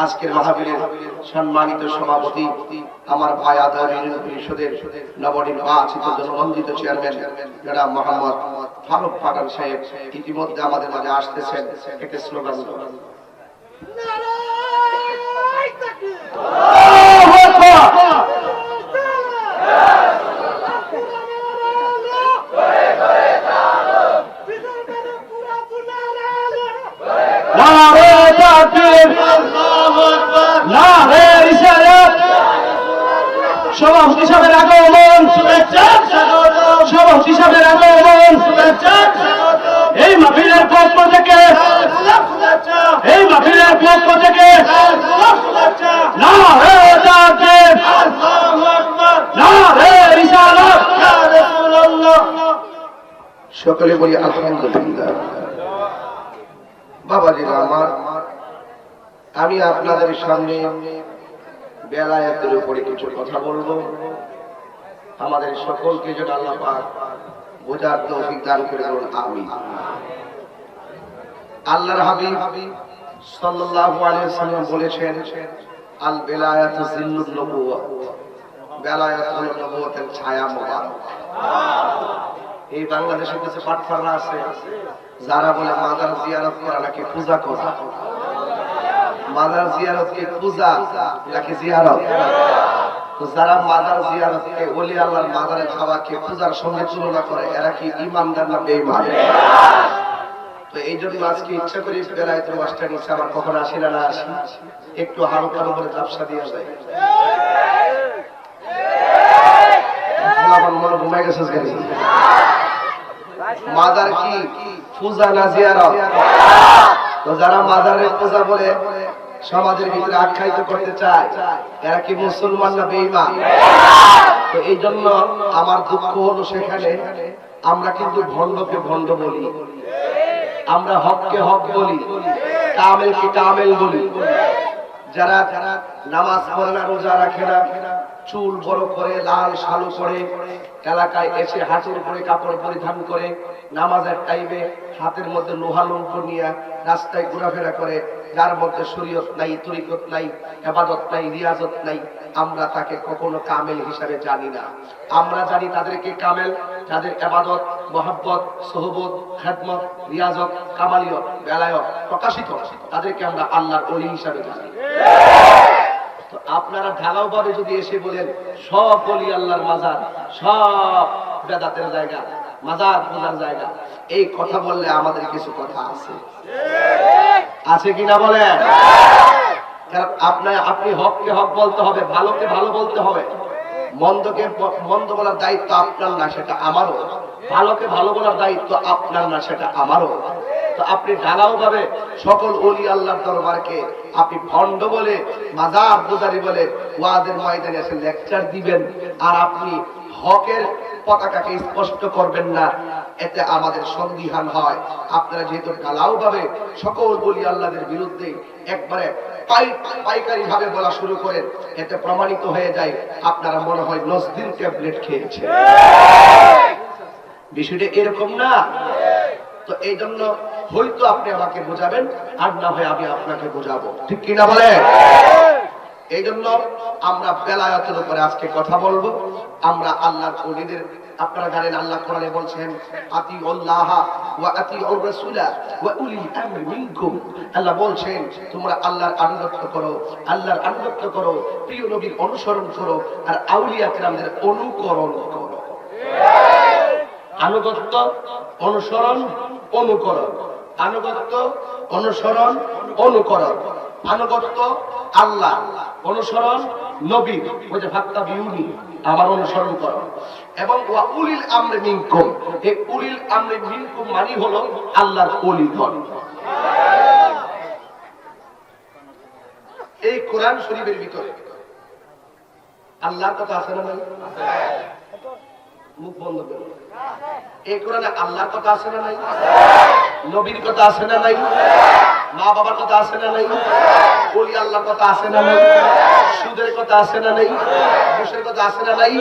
আজকের মাহফিলের সম্মানিত সভাপতি আমার ভাই আদায় পরিষদের নবনির্বাচিত জনমন্ডিত চেয়ারম্যান জনাব মোহাম্মদ ফারুক পাঠান সাহেব ইতিমধ্যে আমাদের মাঝে আসতেছেন। একটা স্লোগান সভাপতি সাহেবের আগমন শুভেচ্ছা, সভাপতি সাহেবের আগমন শুভেচ্ছা। এই মাহফিলের পক্ষ থেকে, এই মাহফিলের পক্ষ থেকে নারে তাকবীর, নারে রিসালাত, ইয়া রাসূলুল্লাহ। সকলে বলি আলহামদুলিল্লাহ। বাবাজিরা আমার, আমি আপনাদের সামনে বেলায়েতের উপরে কিছু কথা বলবো। আমাদের সকলকে যেন আল্লাহ পাক বোঝার তৌফিক দান করে দেন, আমিন। আল্লাহর হাবিব সাল্লাল্লাহু আলাইহি ওয়াসাল্লাম বলেছেন, আল বেলায়াতু জিল্লুন নবুওয়াত, বেলায়াত হলো নবুয়তের ছায়া মোবারক। এই বাংলাদেশে কিছু পাটফাররা আছে যারা বলে মাজার জিয়ারত করা নাকি পূজা করা। মাজার জিয়ারতকে পূজা নাকি জিয়ারত? তো যারা মাজার জিয়ারতকে ওলি আল্লাহর মাজারে খাওয়াকে পূজার সঙ্গে তুলনা করে, এরা কি ঈমানদার না বেঈমান? তো এই জন্য আজকে ইচ্ছা করি বেলায়েতের ওয়াজটা নিচ্ছে। আমার কখন আসি না না আসি, একটু হালকা করে জাপসা দিয়ে যায়। আমার মনে ঘুমাই গেছে। মাজার কি পূজা না জিয়ারত? তো যারা মাজারের পূজা বলে সমাজের ভিতরে আখ্যায়িত করতে চায়, এরা কি মুসলমান না বেঈমান? তো এই জন্য আমার দুঃখ হলো সেখানে আমরা কিন্তু ভণ্ডকে ভণ্ড বলি, আমরা হককে হক বলি, কামেলকে কামেল বলি। যারা নামাজ পড়ে না, রোজা রাখে না, চুল বড় করে লাল শালু করে এলাকায় এসে হাতের উপরে কাপড় পরিধান করে নামাজের টাইমে হাতের মধ্যে লোহা লঙ্ক নিয়ে রাস্তায় ঘোরাফেরা করে, যার মধ্যে শরীয়ত নাই, তরিকত নাই, ইবাদত নাই, রিয়াজত নাই, আমরা তাকে কখনো কামেল হিসাবে জানি না। আমরা জানি তাদেরকে কামেল যাদের ইবাদত, মহব্বত, সোহবত, খেদমত, রিয়াজত, কামালিয়ত, বেলায়ত প্রকাশিত, তাদেরকে আমরা আল্লাহর ওলি হিসাবে জানি। তো আপনারা ঢালাও ভাবে যদি এসে বলেন সব ওলি আল্লাহর মাজার, সব বেদাতের জায়গা, মাজার পূজার জায়গা, এই কথা বললে আমাদের কিছু কথা আছে, আছে কিনা বলেন? কারণ আপনি হককে হক বলতে হবে, ভালোকে ভালো বলতে হবে। মন্দকে মন্দ বলার দায়িত্ব আপনার না, সেটা আমারও। ভালোকে ভালো বলার দায়িত্ব আপনার না, সেটা আমারও। তো আপনি ঢালাও ভাবে সকল ওলি আল্লাহর দরবারকে আপনি ভণ্ড বলে, মাজার পূজারি বলে ওয়াজের ময়দানে এসে লেকচার দিবেন, আর আপনি হকের পতাকাকে স্পষ্ট করবেন না, এতে আমাদের সন্দিহান হয়। আপনারা যেহেতু ঢালাও ভাবে সকল ওলি আল্লাহদের বিরুদ্ধে একবারে পাইকারি ভাবে বলা শুরু করেন, এতে প্রমাণিত হয়ে যায় আপনারা মনে হয় নজদিন ট্যাবলেট খেয়েছে। বিষয়টা এরকম না। তো এই জন্য হয়তো আপনি আমাকে বোঝাবেন, আর না হয় আমি আপনাকে বোঝাবো, ঠিক কিনা বলে? এই জন্য আমরা বেলায়েতের উপরে আজকে কথা বলবো। আমরা আল্লাহর ওলিদের, আপনারা জানেন আল্লাহ কোরআনে বলছেন, আতিউল্লাহ ওয়া আতিউর রাসূলা ওয়া উলিল আমরি মিনকুম। আল্লাহ বলছেন তোমরা আল্লাহর আনুগত্য করো, আল্লাহর আনুগত্য করো, প্রিয় নবীর অনুসরণ করো, আর আউলিয়া কেরামদের অনুকরণ করো। আনুগত্য, অনুসরণ, অনুকরণ। আনুগত্য, অনুসরণ, অনুকরণ। আনুগত্য আল্লাহ, অনুসরণ নবী, ওই যে ফাত্তাবিউনি, আমার অনুসরণ করো। এবং ওয়া উলিল আমরি মিনকুম, এই উলিল আমরি মিনকুম মানে হলো আল্লাহর ওলিগণ। এই কোরআন শরীফের ভিতরে আল্লাহর কথা আছে না? মুখ বন্ধ করো। এই কোরআনে আল্লাহর কথা আছে না নাই? নবীর কথা আছে না নাই? মা বাবার কথা আছে না নাই? ওলি আল্লাহর কথা আছে না নাই? সুদের কথা আছে না নাই? ঘুষের কথা আছে না নাই?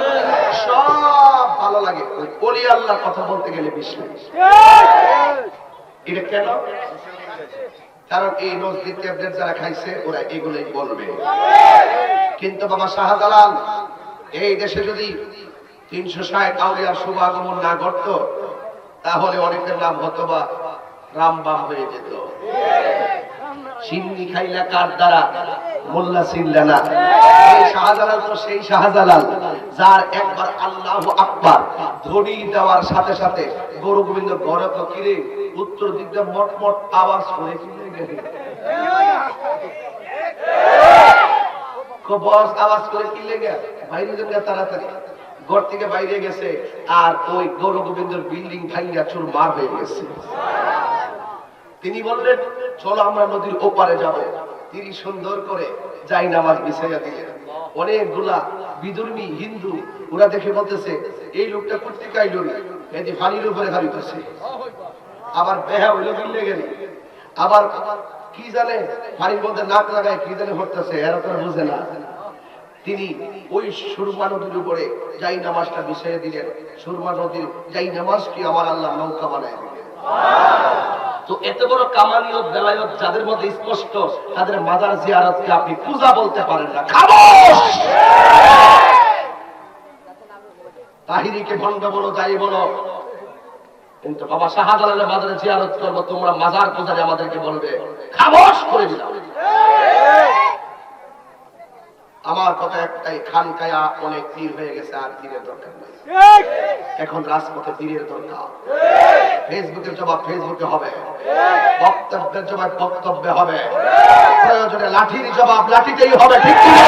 সব ভালো লাগে, ওই ওলি আল্লাহর কথা বলতে গেলে বেশি লাগে। এটা কেন? কারণ এই নজদির ট্যাবলেট যারা খাইছে ওরা এগুলোই বলবে। কিন্তু বাবা শাহজালাল এই দেশে যদি 360 আউলিয়ার শুভ আগমন না করত তাহলে অনেকের নাম হতো বা রামবাম হয়ে যেত। সিন্নি খাইলা কার দ্বারা মোল্লা চিনলা না। এই শাহজালাল তো সেই শাহজালাল যার একবার আল্লাহু আকবার ধ্বনি দেওয়ার সাথে সাথে গরু গোবিন্দ ঘরে তো কিরে উত্তর দিকটা মটমট আওয়াজ করে কিনে গেছে, বস আওয়াজ করে কিনে গেছে, বাইরে জন্য তাড়াতাড়ি ঘর থেকে বাইরে গেছে আর ওই গরু গোবিন্দর বিল্ডিং ভাঙ্গা চুর মার হয়ে গেছে। তিনি বললেন চলো আমরা নদীর ওপারে যাব। তিনি সুন্দর করে যাই নামাজ বিছাইয়া দিলেন। অনেকগুলা বিধর্মী হিন্দু ওরা দেখে বলতেছে এই লোকটা পত্রিকায় লড়ি এটি পানির উপরে হারিতেছে, আবার বেহা হইল গিলে গেলি, আবার কি জানে পানির মধ্যে নাক লাগায় কি জানে হতেছে, এরা তো বুঝে না। তিনি ওই সুরমা নদীর উপরে যাই নামাজটা বিছাইয়া দিলেন। সুরমা নদীর যাই নামাজ কি আমার আল্লাহ নৌকা বানায় দিলেন। তো এত বড় কামালিয়ত বেলায়ত যাদের মধ্যে স্পষ্ট, তাদের মাজার জিয়ারতকে আপনি পূজা বলতে পারেন না। খামোশ! তাহিরিকে ভণ্ড বলো যাই বলো, কিন্তু বাবা শাহজালালের মাজারে জিয়ারত করবো তোমরা মাজার পূজারে আমাদেরকে বলবে খামোশ করে দিলাম। আমার কথা একটাই, খানকায়া অনেক পীর হয়ে গেছে, আর পীরের দরকার নেই। এখন রাজপথে পীরের দরকার। ফেসবুকের জবাব ফেসবুকে হবে, বক্তব্যের জবাব বক্তব্যে হবে, প্রয়োজনে লাঠির জবাব লাঠিতেই হবে। ঠিক কি না?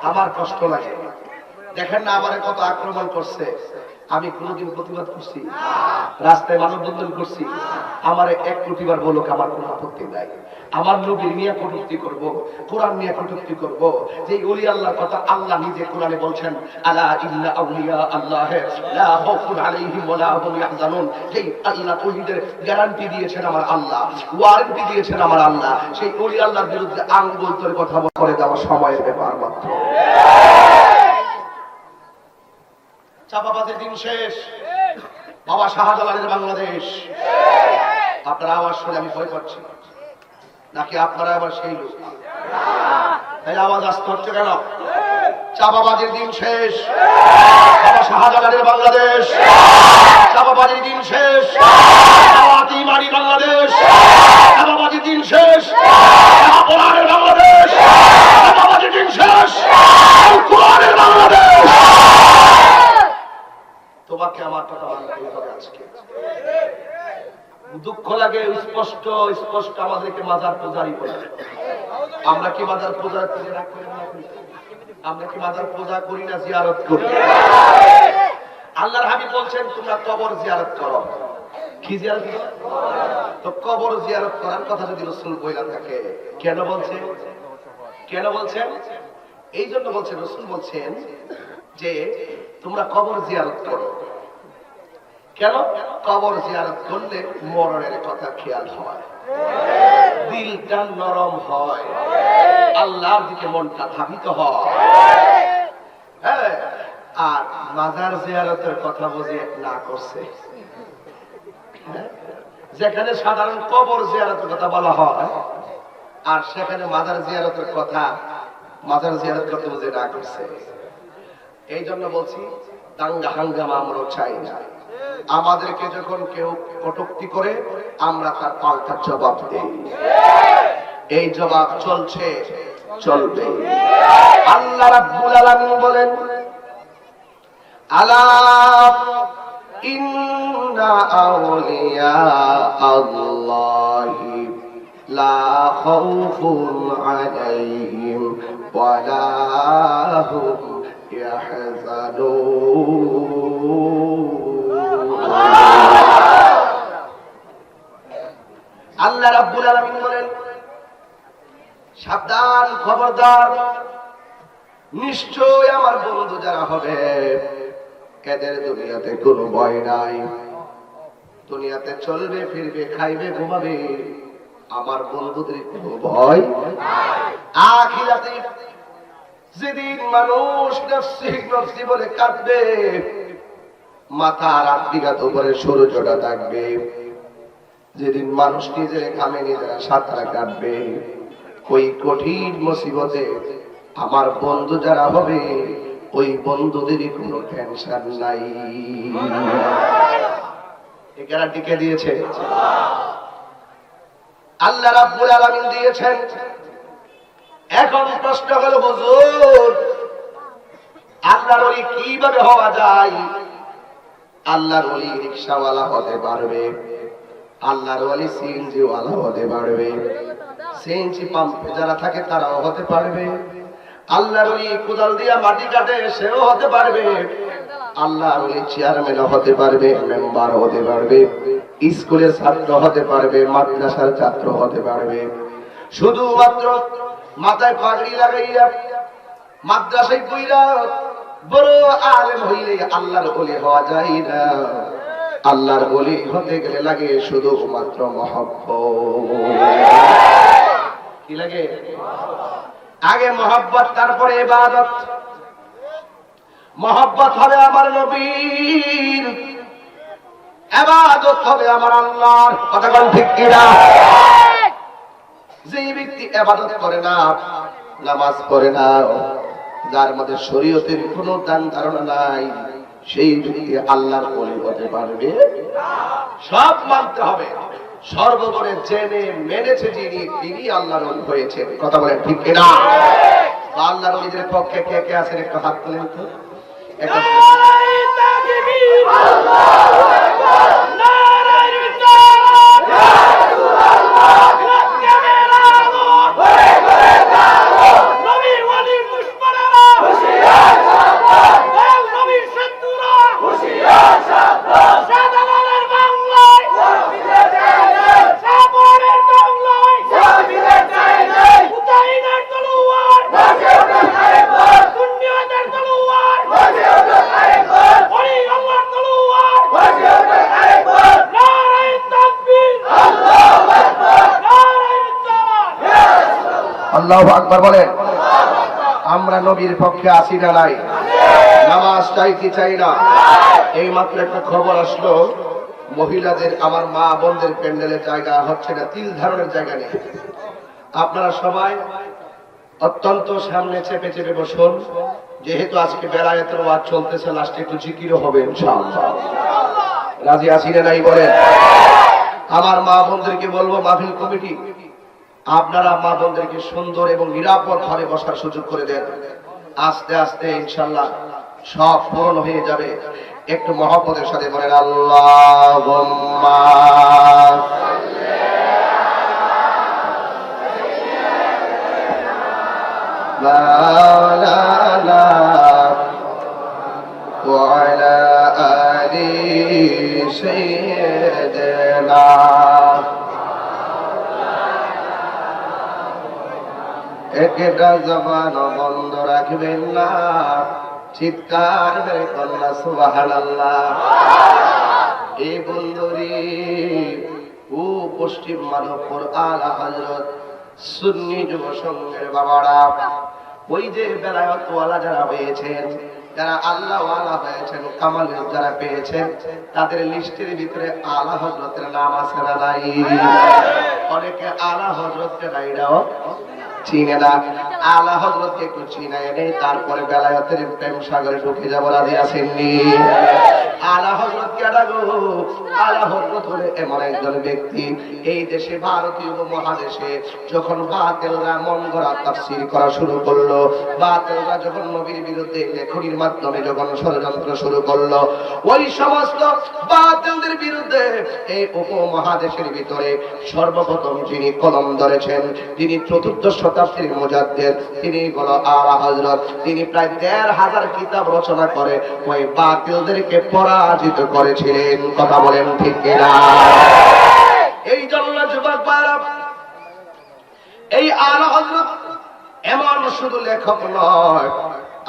আমার কষ্ট লাগে, দেখেন না আমার কত আক্রমণ করছে। আমি কোনদিন প্রতিবাদ করছি? রাস্তায় মানববন্ধন করছি? আমার 1 কোটি বার বলুক, আমার কোনো আপত্তি নাই। আমার নবীর নিয়ে কটূক্তি করব, কোরআন নিয়ে কটূক্তি করব। যে ওলি আল্লাহর কথা আল্লাহ নিজে কোরআনে বলছেন, আলা ইন্না আউলিয়া আল্লাহ লা খাউফুন আলাইহিম ওয়া লা হুম ইয়াহজানুন। সেই আল্লাহ তৌহিদের গ্যারান্টি দিয়েছেন আমার আল্লাহ, ওয়ারেন্টি দিয়েছেন আমার আল্লাহ। সেই ওলি আল্লাহর বিরুদ্ধে আঙ্গুল তোর কথা করে দেওয়া সময়ের ব্যাপার মাত্র। চাপাবাজের দিন শেষ, বাবা শাহজালালের বাংলাদেশ। আপনারা আওয়াজ শুনে আমি ভয় পাচ্ছি, নাকি আপনারা আবার সেই লোক? তাই আওয়াজ আসতে হচ্ছে কেন? চাপাবাজের দিন শেষ, বাবা শাহজালালের বাংলাদেশ। চাপাবাজের দিন শেষ, মারি বাংলাদেশ। চাপাবাজের দিন শেষ, কোরআনের বাংলাদেশ। চাপাবাজের দিন শেষ, কোরআনের বাংলাদেশ। তোমাকে আমার কথা মানতেই হবে। আজকে দুঃখ লাগে, স্পষ্ট স্পষ্ট আমাদেরকে মাজার পূজারি বলে। আমরা কি মাজার পূজা করে রাখি? আমরা কি মাজার পূজা করি না, জিয়ারত করি? আল্লাহর হাবিব বলছেন তোমরা কবর জিয়ারত করো। কি জিয়ারত? তো কবর জিয়ারত করার কথা যদি রাসূল বইলা থাকে, কেন বলছেন? কেন বলছেন? এই জন্য বলছেন, রাসূল বলছেন যে তোমরা কবর জিয়ারত করো। কেন? কবর জিয়ারত করলে মরণের কথা খেয়াল হয়, দিলটা নরম হয়, আল্লাহর দিকে মনটা ধাবিত হয়। হ্যাঁ, আর মাজার জিয়ারতের কথা বুঝে না করছে। যেখানে সাধারণ কবর জিয়ারতের কথা বলা হয়, আর সেখানে মাজার জিয়ারতের কথা, মাজার জিয়ারত করতে বুঝে না করছে। এই জন্য বলছি দাঙ্গা হাঙ্গামা আমরা চাই না। আমাদেরকে যখন কেউ কটূক্তি করে আমরা তার পাল্টা জবাব দেই। এই জবাব চলছে, চলবে। আল্লাহ রাব্বুল আলামিন বলেন, আলা ইন্না আউলিয়া আল্লাহি লা খাউফুন আলাইহিম ওয়া লা হুম ইয়াহজানুন। আল্লাহ রাব্বুল আলামিন খবরদার, নিশ্চয় আমার বন্ধু যারা হবে এদের দুনিয়াতে কোনো ভয় নাই। দুনিয়াতে চলবে ফিরবে খাইবে ঘুমাবে, আমার বন্ধুদের কোনো ভয় নাই। আখিরাতে যেদিন মানুষ নফসি নফসি বলে কাঁদবে, মাথার আত্মিকাত উপরে সূর্যটা থাকবে, যেদিন মানুষ নিজের কামে নিজেরা সাঁতার কাটবে, ওই কঠিন মুসিবতে আমার বন্ধু যারা হবে ওই বন্ধুদেরই কোনো টেনশন নাই। এ গ্যারান্টি দিয়েছে আল্লাহ রাব্বুল আলামিন দিয়েছেন। এখন প্রশ্ন হলো, হুজুর আল্লাহর ওলি কিভাবে হওয়া যায়? আল্লাহর ওলি রিকশাওয়ালা হতে পারবে, আল্লাহর ওলি সিএনজি ওয়ালা হতে পারবে, সিএনজি পাম্পে যারা থাকে তারাও হতে পারবে, আল্লাহর ওলি কোদাল দিয়া মাটি কাটে সেও হতে পারবে, আল্লাহর ওলি চেয়ারম্যান হতে পারবে, মেম্বার হতে পারবে, স্কুলের ছাত্র হতে পারবে, মাদ্রাসার ছাত্র হতে পারবে। শুধুমাত্র মাথায় পাগড়ি লাগাইয়া মাদ্রাসায় কইরা বড় আলেম হইলে আল্লাহর ওলি হওয়া যায় না। আল্লাহর ওলি হতে গেলে লাগে শুধুমাত্র মহব্বত। কি লাগে? আগে মহব্বত, তারপরে ইবাদত। মহব্বত হবে আমার নবীর, ইবাদত হবে আমার আল্লাহর। কথা বল ঠিক কিনা? যে ব্যক্তি ইবাদত করে না, নামাজ পড়ে না, যার মধ্যে শরীয়তের কোনো জ্ঞান ধারণা নাই, সেই ব্যক্তি আল্লাহর ওলি হতে পারবে না। সব মানতে হবে, সর্বোপরি জেনে মেনেছে যিনি, তিনি আল্লাহর ওলি হয়েছে। কথা বলেন ঠিক কিনা? আল্লাহর ওলিদের পক্ষে কে কে আছেন একটু হাত তুলেন তো। একটা আল্লাহু আকবার বলেন। আমরা নবীর পক্ষে আসি না নাই? নামাজ চাই কি চাই না? এই মাত্র একটা খবর আসলো, মহিলাদের, আমার মা বোনদের প্যান্ডেলের জায়গা হচ্ছে না, তিল ধারণের জায়গা নেই। আপনারা সবাই অত্যন্ত সামনে চেপে চেপে বসুন, যেহেতু আজকে বেলায়েতের ওয়াজ চলতেছে, লাস্টে একটু জিকিরও হবে ইনশাআল্লাহ। রাজি আছি না নাই বলেন? আমার মা বোনদেরকে বলবো, মাহফিল কমিটি আপনারা মা বোনদেরকে সুন্দর এবং নিরাপদ ভাবে বসার সুযোগ করে দেন। আস্তে আস্তে ইনশাআল্লাহ সব পূরণ হয়ে যাবে। একটু মহব্বতের সাথে বলেন আল্লাহুম্মা মাওলানা ওয়া আলা আলি সাইয়্যিদিনা। একটা জবান বন্ধ রাখবেন না, চিৎকার করে কন্যা সুবহানাল্লাহ। এই বন্ধুরি ও পশ্চিম মাধবপুর আলা হযরত সুন্নি যুব সংঘের বাবারা, ওই যে বেলায়েত ওয়ালা যারা হয়েছেন, যারা আল্লাহ ওয়ালা হয়েছেন, কামাল যারা পেয়েছেন, তাদের লিস্টের ভিতরে আলা হযরতের নাম আছে না নাই? অনেকে আলা হযরতকে নাইরাও চিনে না। আলা হযরতকে একটু চিনায় নেই, তারপরে বেলায়েতের প্রেম সাগরে ঢুকে যাব। রাজি আছেননি? আলা হযরত কেডা গো? আলা হযরত হলে এমন একজন ব্যক্তি, এই দেশে ভারতীয় উপমহাদেশে যখন বাতিলরা মন গড়া তাফসীর করা শুরু করলো, বাতিলরা যখন নবীর বিরুদ্ধে লেখনির মাধ্যমে যখন ষড়যন্ত্র শুরু করলো, ওই সমস্ত বাতিলদের বিরুদ্ধে এই উপমহাদেশের ভিতরে সর্বপ্রথম যিনি কলম ধরেছেন, তিনি চতুর্দশ শতাব্দীর মুজাদ্দিদ, তিনি হলো আলা হযরত। তিনি প্রায় ১,৫০০ কিতাব রচনা করে ওই বাতিলদেরকে পরাজিত করেছিলেন। কথা বলেন ঠিক কিনা? এই জন্য যুবক ভাইরা, এই আলা হযরত এমন শুধু লেখক নয়,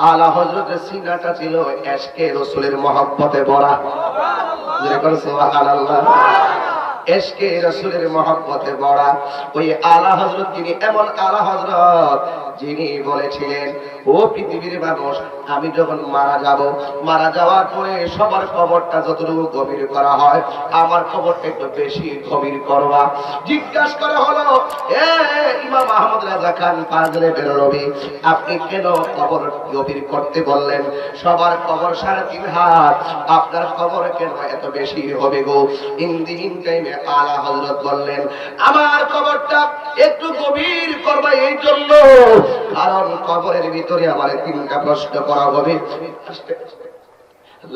আলা হযরতের সিনাটা ছিল এশকে রাসূলের মহব্বতে ভরা। যেরকম সুবহানাল্লাহ, এশকে রাসূলের মহব্বতে ভরা। ওই আলা হযরত তিনি এমন আলা হযরত যিনি বলেছিলেন, ও পৃথিবীর মানুষ, আমি যখন মারা যাওয়ার পরে সবার কবরটা যতটুকু গভীর করা হয়, আমার কবরটা একটু বেশি গভীর করবা। জিজ্ঞাসা করা হলো, এ ইমাম আহমদ রাজা খান পাজরে বেরোবি, আপনি কেন কবর গভীর করতে বললেন? সবার কবর 3.5 হাত, আপনার কবর কেন এত বেশি হবে গো? ইন টাইমে আলা হযরত বললেন, আমার কবরটা একটু গভীর করবা এই জন্য, কারণ কবরের ভিতরে আমার 3টা প্রশ্ন করা হবে।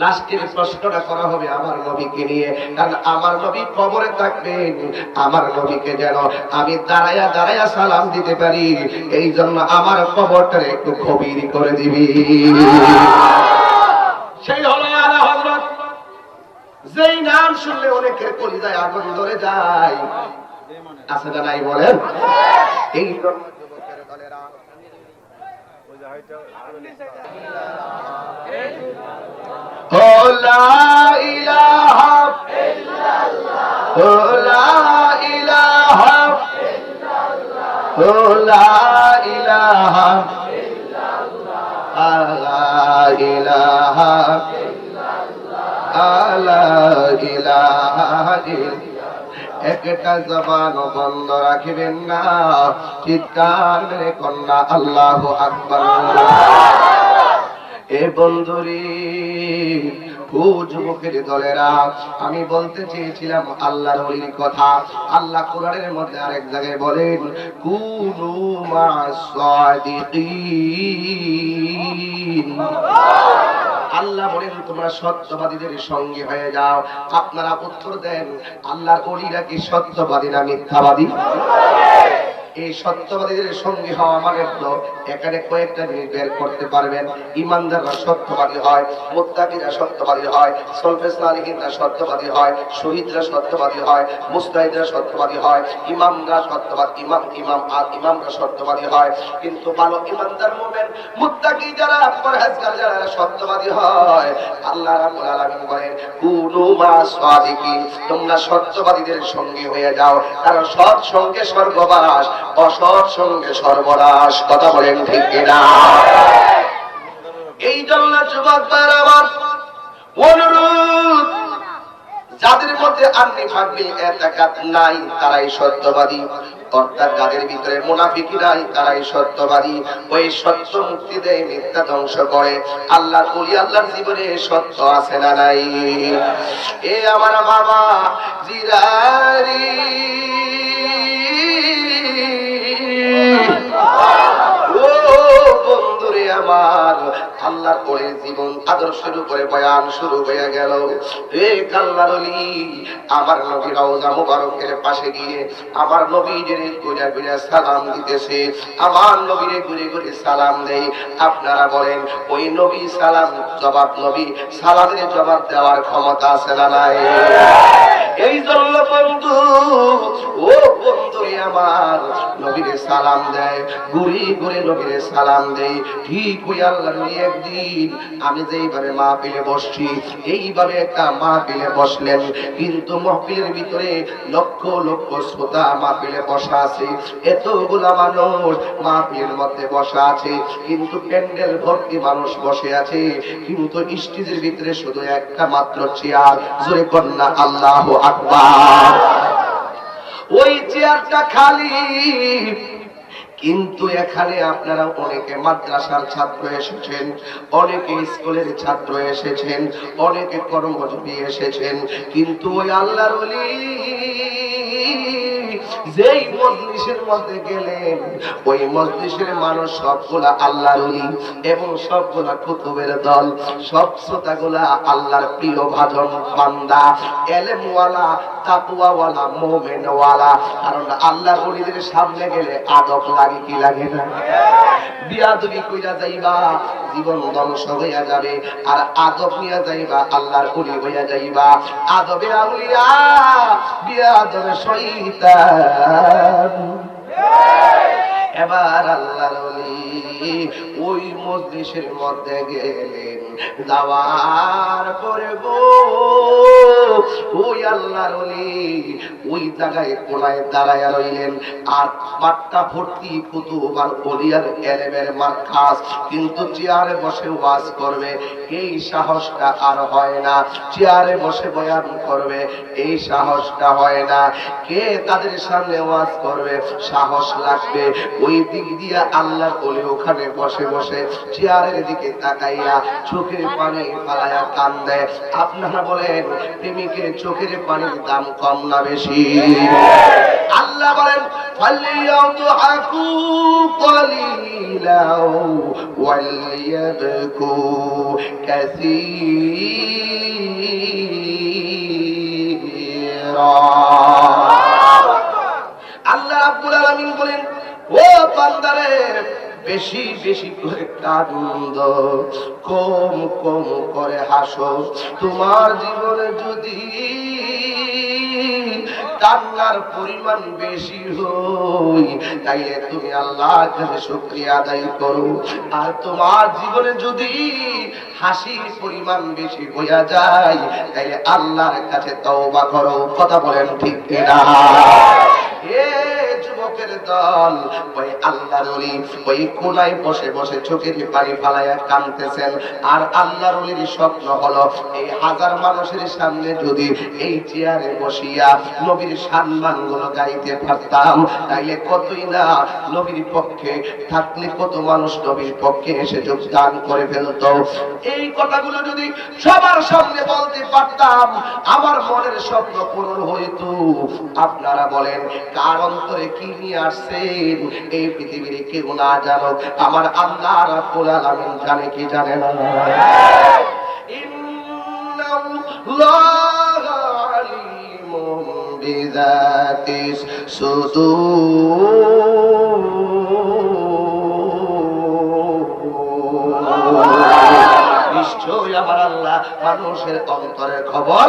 লাস্টের প্রশ্নটা করা হবে আমার নবীকে নিয়ে, কারণ আমার নবী কবরে থাকবেন, আমার নবীকে যেন আমি দাঁড়ায়া দাঁড়ায়া সালাম দিতে পারি, এই জন্য আমার কবরটা একটু গভীর করে দিবি। সেই হলো আলা হযরত, যেই নাম শুনলে অনেকের কলিজায় আগুন ধরে যায়, আছে না নাই বলেন? এই যুবকের দলেরা ও লা ইলাহা ইল্লাল্লাহ, ও লা ইলাহা ইল্লাল্লাহ, ও লা ইলাহা ইল্লাল্লাহ, লা ইলাহা ইল্লাল্লাহ, লা ইলাহা ইল্লাল্লাহ। একটা জবান বন্ধ রাখিবেন না, চিৎকার করে কন্যা আল্লাহু আকবার। এ বন্ধুরি, ও যুবকের দলেরা, আমি বলতে চেয়েছিলাম আল্লাহর ওলির কথা। আল্লাহ কোরআনের মধ্যে আরেক জায়গায় বলেন, কুনু মা'আস সাদিকিন। আল্লাহ বলেন তোমরা সত্যবাদীদের সঙ্গে হয়ে যাও। আপনারা উত্তর দেন, আল্লাহর ওলিরা কি সত্যবাদী না মিথ্যাবাদী? এই সত্যবাদীদের সঙ্গে হওয়া মানে তো এখানে কয়েকটা জিনিস বের করতে পারবেন। ইমানদাররা সত্যবাদী হয়, মুত্তাকিরা সত্যবাদী হয়, সলফে সালিহিনরা সত্যবাদী হয়, শহীদরা সত্যবাদী হয়, মুস্তাহিদরা সত্যবাদী হয়, ইমামরা সত্যবাদী, ইমামরা সত্যবাদী হয়। কিন্তু ভালো ইমানদার মুমিন মুত্তাকি যারা, পরহেজগার যারা সত্যবাদী হয়, আল্লাহ রাব্বুল আলামিন বলেন কুনু মা'আস সাদিকিন, তোমরা সত্যবাদীদের সঙ্গে হয়ে যাও, কারণ সৎ সঙ্গে স্বর্গবাস, অসৎ সঙ্গে সর্বনাশ। কথা বলেন ঠিক কিনা? এই জন্য যুবক ভাইরা আমার অনুরোধ, যাদের মধ্যে আন্নিফাক বিল ইতিকাদ নাই তারাই সত্যবাদী, অর্থাৎ যাদের ভিতরে মুনাফিকি নাই তারাই সত্যবাদী। ওই সত্য মুক্তি দেয়, মিথ্যা ধ্বংস করে। আল্লাহর ওলি, আল্লাহর জীবনে সত্য আছে না নাই? এ আমার বাবা জিরারি, ও বন্ধুরে আমার, আল্লাহর পরে জীবন আদর্শের উপরে বয়ান শুরু হয়ে গেল। এ আল্লাহর ওলি, আমার নবী রওজা মুবারকের পাশে গিয়ে আমার নবীর ঘুরে ঘুরে সালাম দিতেছে, আমার নবীর ঘুরে ঘুরে সালাম দেই। আপনারা বলেন ওই নবী সালাম জবাব, নবী সালামের জবাব দেওয়ার ক্ষমতা আছে না নাই? এই জন্য বন্ধু, ও বন্ধুরে আমার, নবীরে সালাম দেয়, ঘুরে ঘুরে নবীরে সালাম দেই। ঠিক ওই আল্লাহর ওলি একদিন আমি যেইভাবে মাহফিলে বসছি, এইভাবে একটা মাহফিলে বসলেন, কিন্তু মাহফিলের ভিতরে লক্ষ লক্ষ শ্রোতা মাহফিলে বসা আছে, এতগুলা মানুষ মাহফিলের মধ্যে বসা আছে, কিন্তু প্যান্ডেল ভর্তি মানুষ বসে আছে, কিন্তু স্টেজের ভিতরে শুধু একটা মাত্র চেয়ার। জোরে কন্যা আল্লাহু আকবার। ওই চেয়ারটা খালি, কিন্তু এখানে আপনারা অনেকে মাদ্রাসার ছাত্র এসেছেন, অনেকে স্কুলের ছাত্র এসেছেন, অনেকে কর্মজীবী এসেছেন, কিন্তু ওই আল্লাহর ওলি যেই মজলিসের মধ্যে গেলেন, ওই মজলিসের মানুষ সবগুলা আল্লাহর ওলি এবং সবগুলা কুতুবের দল, সব শ্রোতাগুলা আল্লাহর প্রিয় ভাজন বান্দা, এলেমওয়ালা, তাকওয়াওয়ালা, মুমিনওয়ালা। কারণ আল্লাহর ওলিদের সামনে গেলে আদব লাগে কি লাগে না? বিয়াদবি কইরা যাইবা, জীবন ধ্বংস হইয়া যাবে, আর আদব নিয়ে যাইবা, আল্লাহর ওলি হইয়া যাইবা। আদবে আউলিয়া, বিয়াদবে শয়তান। এবার আল্লাহর ওলি ওই মজলিসের মধ্যে গেলেন, যাওয়ার পরে গো ওই আল্লাহর ওলি ওই জায়গায় কোনায় দাঁড়ায় রইলেন। আর মাঠটা ভর্তি কুতুব আর ওলিয়ার এলেমের মার্কাজ, কিন্তু চেয়ারে বসে ওয়াজ করবে এই সাহসটা আর হয় না। চেয়ারে বসে বয়ান করবে এই সাহসটা হয় না। কে তাদের সামনে ওয়াজ করবে সাহস লাগবে। ওই দিক দিয়ে আল্লাহর ওলি ওখানে বসে বসে চেয়ারের দিকে তাকাইয়া চোখের পানি ফালাইয়া কান্দে। আপনারা বলেন প্রেমিকের চোখের পানির দাম কম না বেশি? আল্লাহ বলেন ফালিয়াদহাকু ক্বালিলাও ওয়ালিয়াবকু কাসীরা। আল্লাহ রাব্বুল আলামিন বলেন, ও বান্দারে বেশি বেশি করে কাঁদো, কম কম করে হাসো। তোমার জীবনে যদি কান্নার পরিমাণ বেশি হয় তাইলে তুমি আল্লাহর কাছে শুকরিয়া আদায় করো। আর তোমার জীবনে যদি হাসির পরিমাণ বেশি হইয়া যায় তাইলে আল্লাহর কাছে তওবা করো। কথা বলেন ঠিক কিনা? যুবকের দল ওই আল্লাহর ওলি ওই কোনায় বসে বসে চোখের পানি ফালাইয়া কাঁদতেছেন। আর আল্লাহর ওলির স্বপ্ন হলো এই হাজার মানুষের সামনে যদি এই চেয়ারে বসিয়া নবীর সম্মান গুলো গাইতে পারতাম তাইলে কতই না নবীর পক্ষে থাকলে কত মানুষ নবীর পক্ষে এসে যোগদান করে ফেলতো। এই কথাগুলো যদি সবার সামনে বলতে পারতাম আমার মনের স্বপ্ন পূরণ হইতো। আপনারা বলেন কার অন্তরে কি নিয়ে আসছেন এই পৃথিবীর কেউ না জানো, আমার আল্লাহ রাব্বুল আলামিন জানে কি জানে না? ইন্নাল্লাহা আলিমুম বিযাতিস সুদূর। নিশ্চয়ই আমার আল্লাহ মানুষের অন্তরের খবর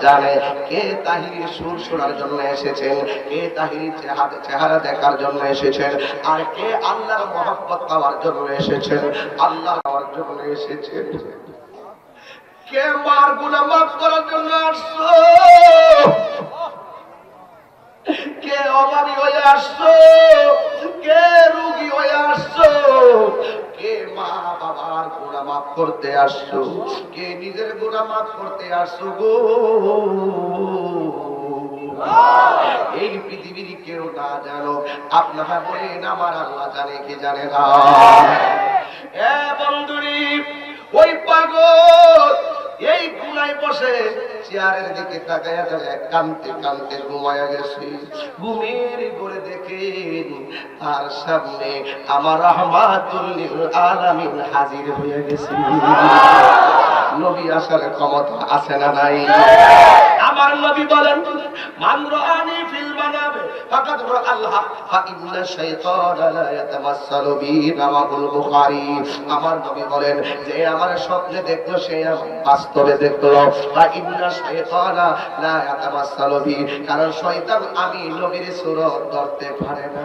জানে। কে তাহিরের সুর শোনার জন্য এসেছেন, কে তাহিরের চেহারা দেখার জন্য এসেছেন, আর কে আল্লাহর মহব্বত পাওয়ার জন্য এসেছেন, আল্লাহ পাওয়ার জন্য এসেছেন। কে মার গুনাহ মাফ করার জন্য আসছো, কে অভাবী হয়ে আসছো, কে রোগী হয়ে আসছো, কে মা বাবার গুনাহ মাফ করতে আসছো, কে নিজের গুনাহ মাফ করতে আসছো গো। এই পৃথিবীর কেউ না জানো, আপনারা বলেন আমার আল্লাহ জানে কি জানে না? এ বন্ধুরি ওই পাগল এই গুনায় বসে চেয়ারের দিকে তাকায়া তাকায়া কাঁদতে কাঁদতে ঘুমায়া গেছে। ঘুমের ঘরে দেখেন তার সামনে আমার রাহমাতুল লিল আলামিন হাজির হয়ে গেছে। নবী আসার ক্ষমতা আছে না নাই? আমার নবী বলেন মান রাআনি ফিল মানামে ফাকাদ রাআল হক ফা ইন্না শাইতানা লা ইয়াতামাসসালু বি। রাওয়াহুল বুখারী। আমার নবী বলেন যে আমার স্বপ্নে দেখলো সে বাস্তবে দেখলো। ফা ইন্না শাইতানা লা ইয়াতামাসসালু বি, কারণ শয়তান আমি নবীর সূরত ধরতে পারে না।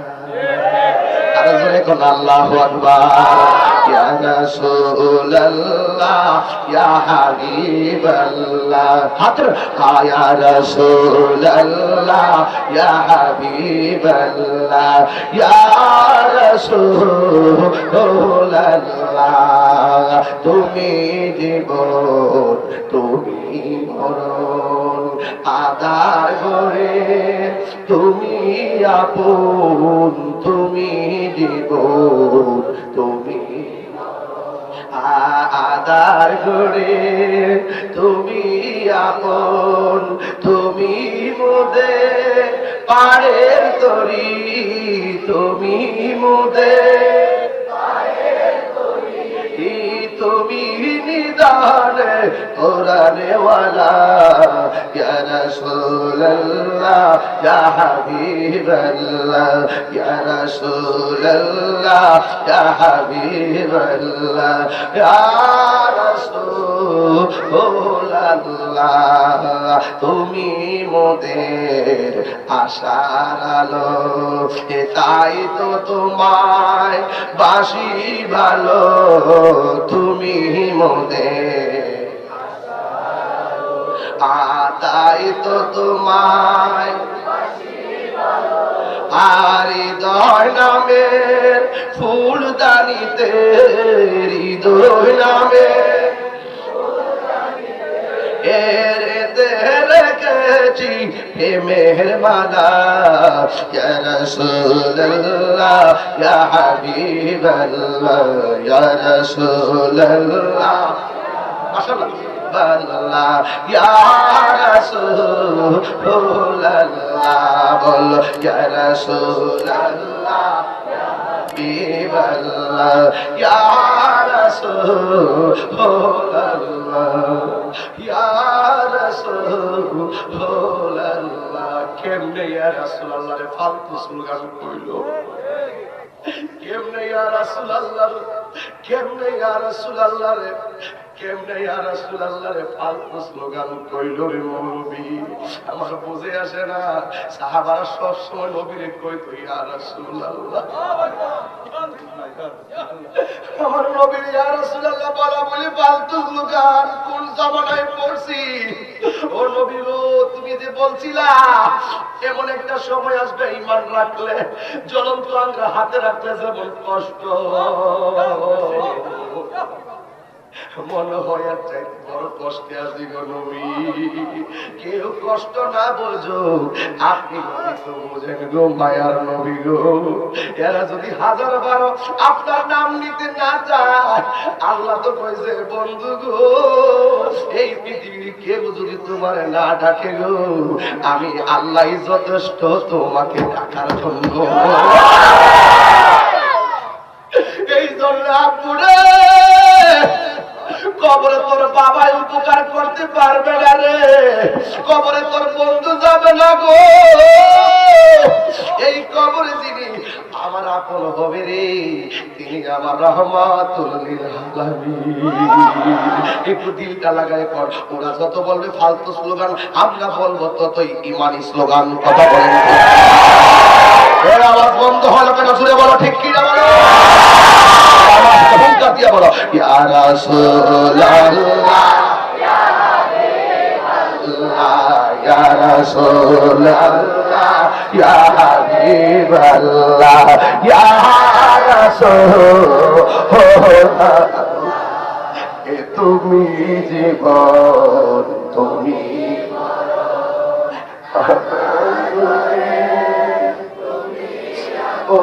আর জোরে কোন আল্লাহু আকবার। ইয়া রাসূলুল্লাহ ইয়া হাবিবাল্লাহ, হাত ইয়া রাসূলুল্লাহ ইয়া হাবিবাল্লাহ, ইয়া রাসূলুল্লাহ তুমি জীবন তুমি মরণ, আদার ঘরে তুমি আপন, তুমি জীবন তুমি আদার ঘরে তুমি আপন, তুমি মোদে পাড়ের তরি, তুমি মোদে তুমি নিদানে কোরআনে ওয়ালা। ইয়া রাসূলুল্লাহ ইয়া হাবিবাল্লাহ, ইয়া রাসূলুল্লাহ ইয়া হাবিবাল্লাহ, ইয়া রাসূলুল্লাহ রাসূলুল্লাহ তুমি মোদের আশার আলো, তাই তো তোমায় বাসি ভালো, তুমি মোদের তাই তো তোমায় আর হৃদয় নামের ফুলদানিতে, হৃদয় নামের এরেতে রেখেছি প্রেমের মালা, ইয়া রাসূলুল্লাহ ইয়া হাবিবাল্লাহ, ইয়া রাসূলুল্লাহ মাশাআল্লাহ আল্লাহ, ইয়া রাসূলুল্লাহ বল, ইয়া রাসূলুল্লাহ হাবিবাল্লাহ, ইয়া রাসূলুল্লাহ, ইয়া রাসূলুল্লাহ। কেমনে ইয়া রাসূলুল্লাহ রে ফালতু স্লোগান কইলো, কেমনে ইয়া রাসূলুল্লাহ, কেমনে ইয়া রাসূলুল্লাহ রে, কেমনে ইয়া রাসূলুল্লাহ রে ফালতু স্লোগান কইলো রে নবী। আমার বুঝে আসে না, সাহাবারা সব সময় নবীরে কইতো ইয়া রাসূলুল্লাহ, আমার নবীর ইয়া রাসূলুল্লাহ বলা বলি ফালতু স্লোগান কোন জামানায় পড়ছি। ও নবী গো, তুমি যে বলছিলা এমন একটা সময় আসবে ঈমান রাখলে, জ্বলন্ত আঙ্গুল হাতে রাখলে যেমন কষ্ট, মনে হয় আর চাইতে বড় কষ্টে আছি গো নবী। কেউ কষ্ট না বোঝো, আপনি নবী তো বোঝেন গো, মায়ার নবী গো। এরা যদি 1000 আপনার নাম নিতে না চায়, আল্লাহ তো কইছে বন্ধু গো, এই পৃথিবীর কেউ যদি তোমার না ডাকে গো, আমি আল্লাহই যথেষ্ট তোমাকে ডাকার জন্য। এই জন্য আপুরে, কবরে তোর বাবাই উপকার করতে পারবে না রে, কবরে তোর বন্ধু যাবে না গো। এই কবরে যিনি আমার আপন হবে রে, তিনি আমার রহমাতুল লিল আলামিন। একটু দিলটা লাগায় কর, ওরা যত বলবে ফালতু স্লোগান, আমরা বলবো ততই ঈমানি স্লোগান। কথা বলেন, এর আওয়াজ বন্ধ হলো কেন? জুড়ে বলো, ঠিক কি না বলো? দিয়া বলো, ইয়া রাসূলুল্লাহ ইয়া হাবিবাল্লাহ, ইয়া রাসূলুল্লাহ ইয়া হাবিবাল্লাহ, ইয়া রাসূলুল্লাহ এ তুমি জীবন, তুমি ও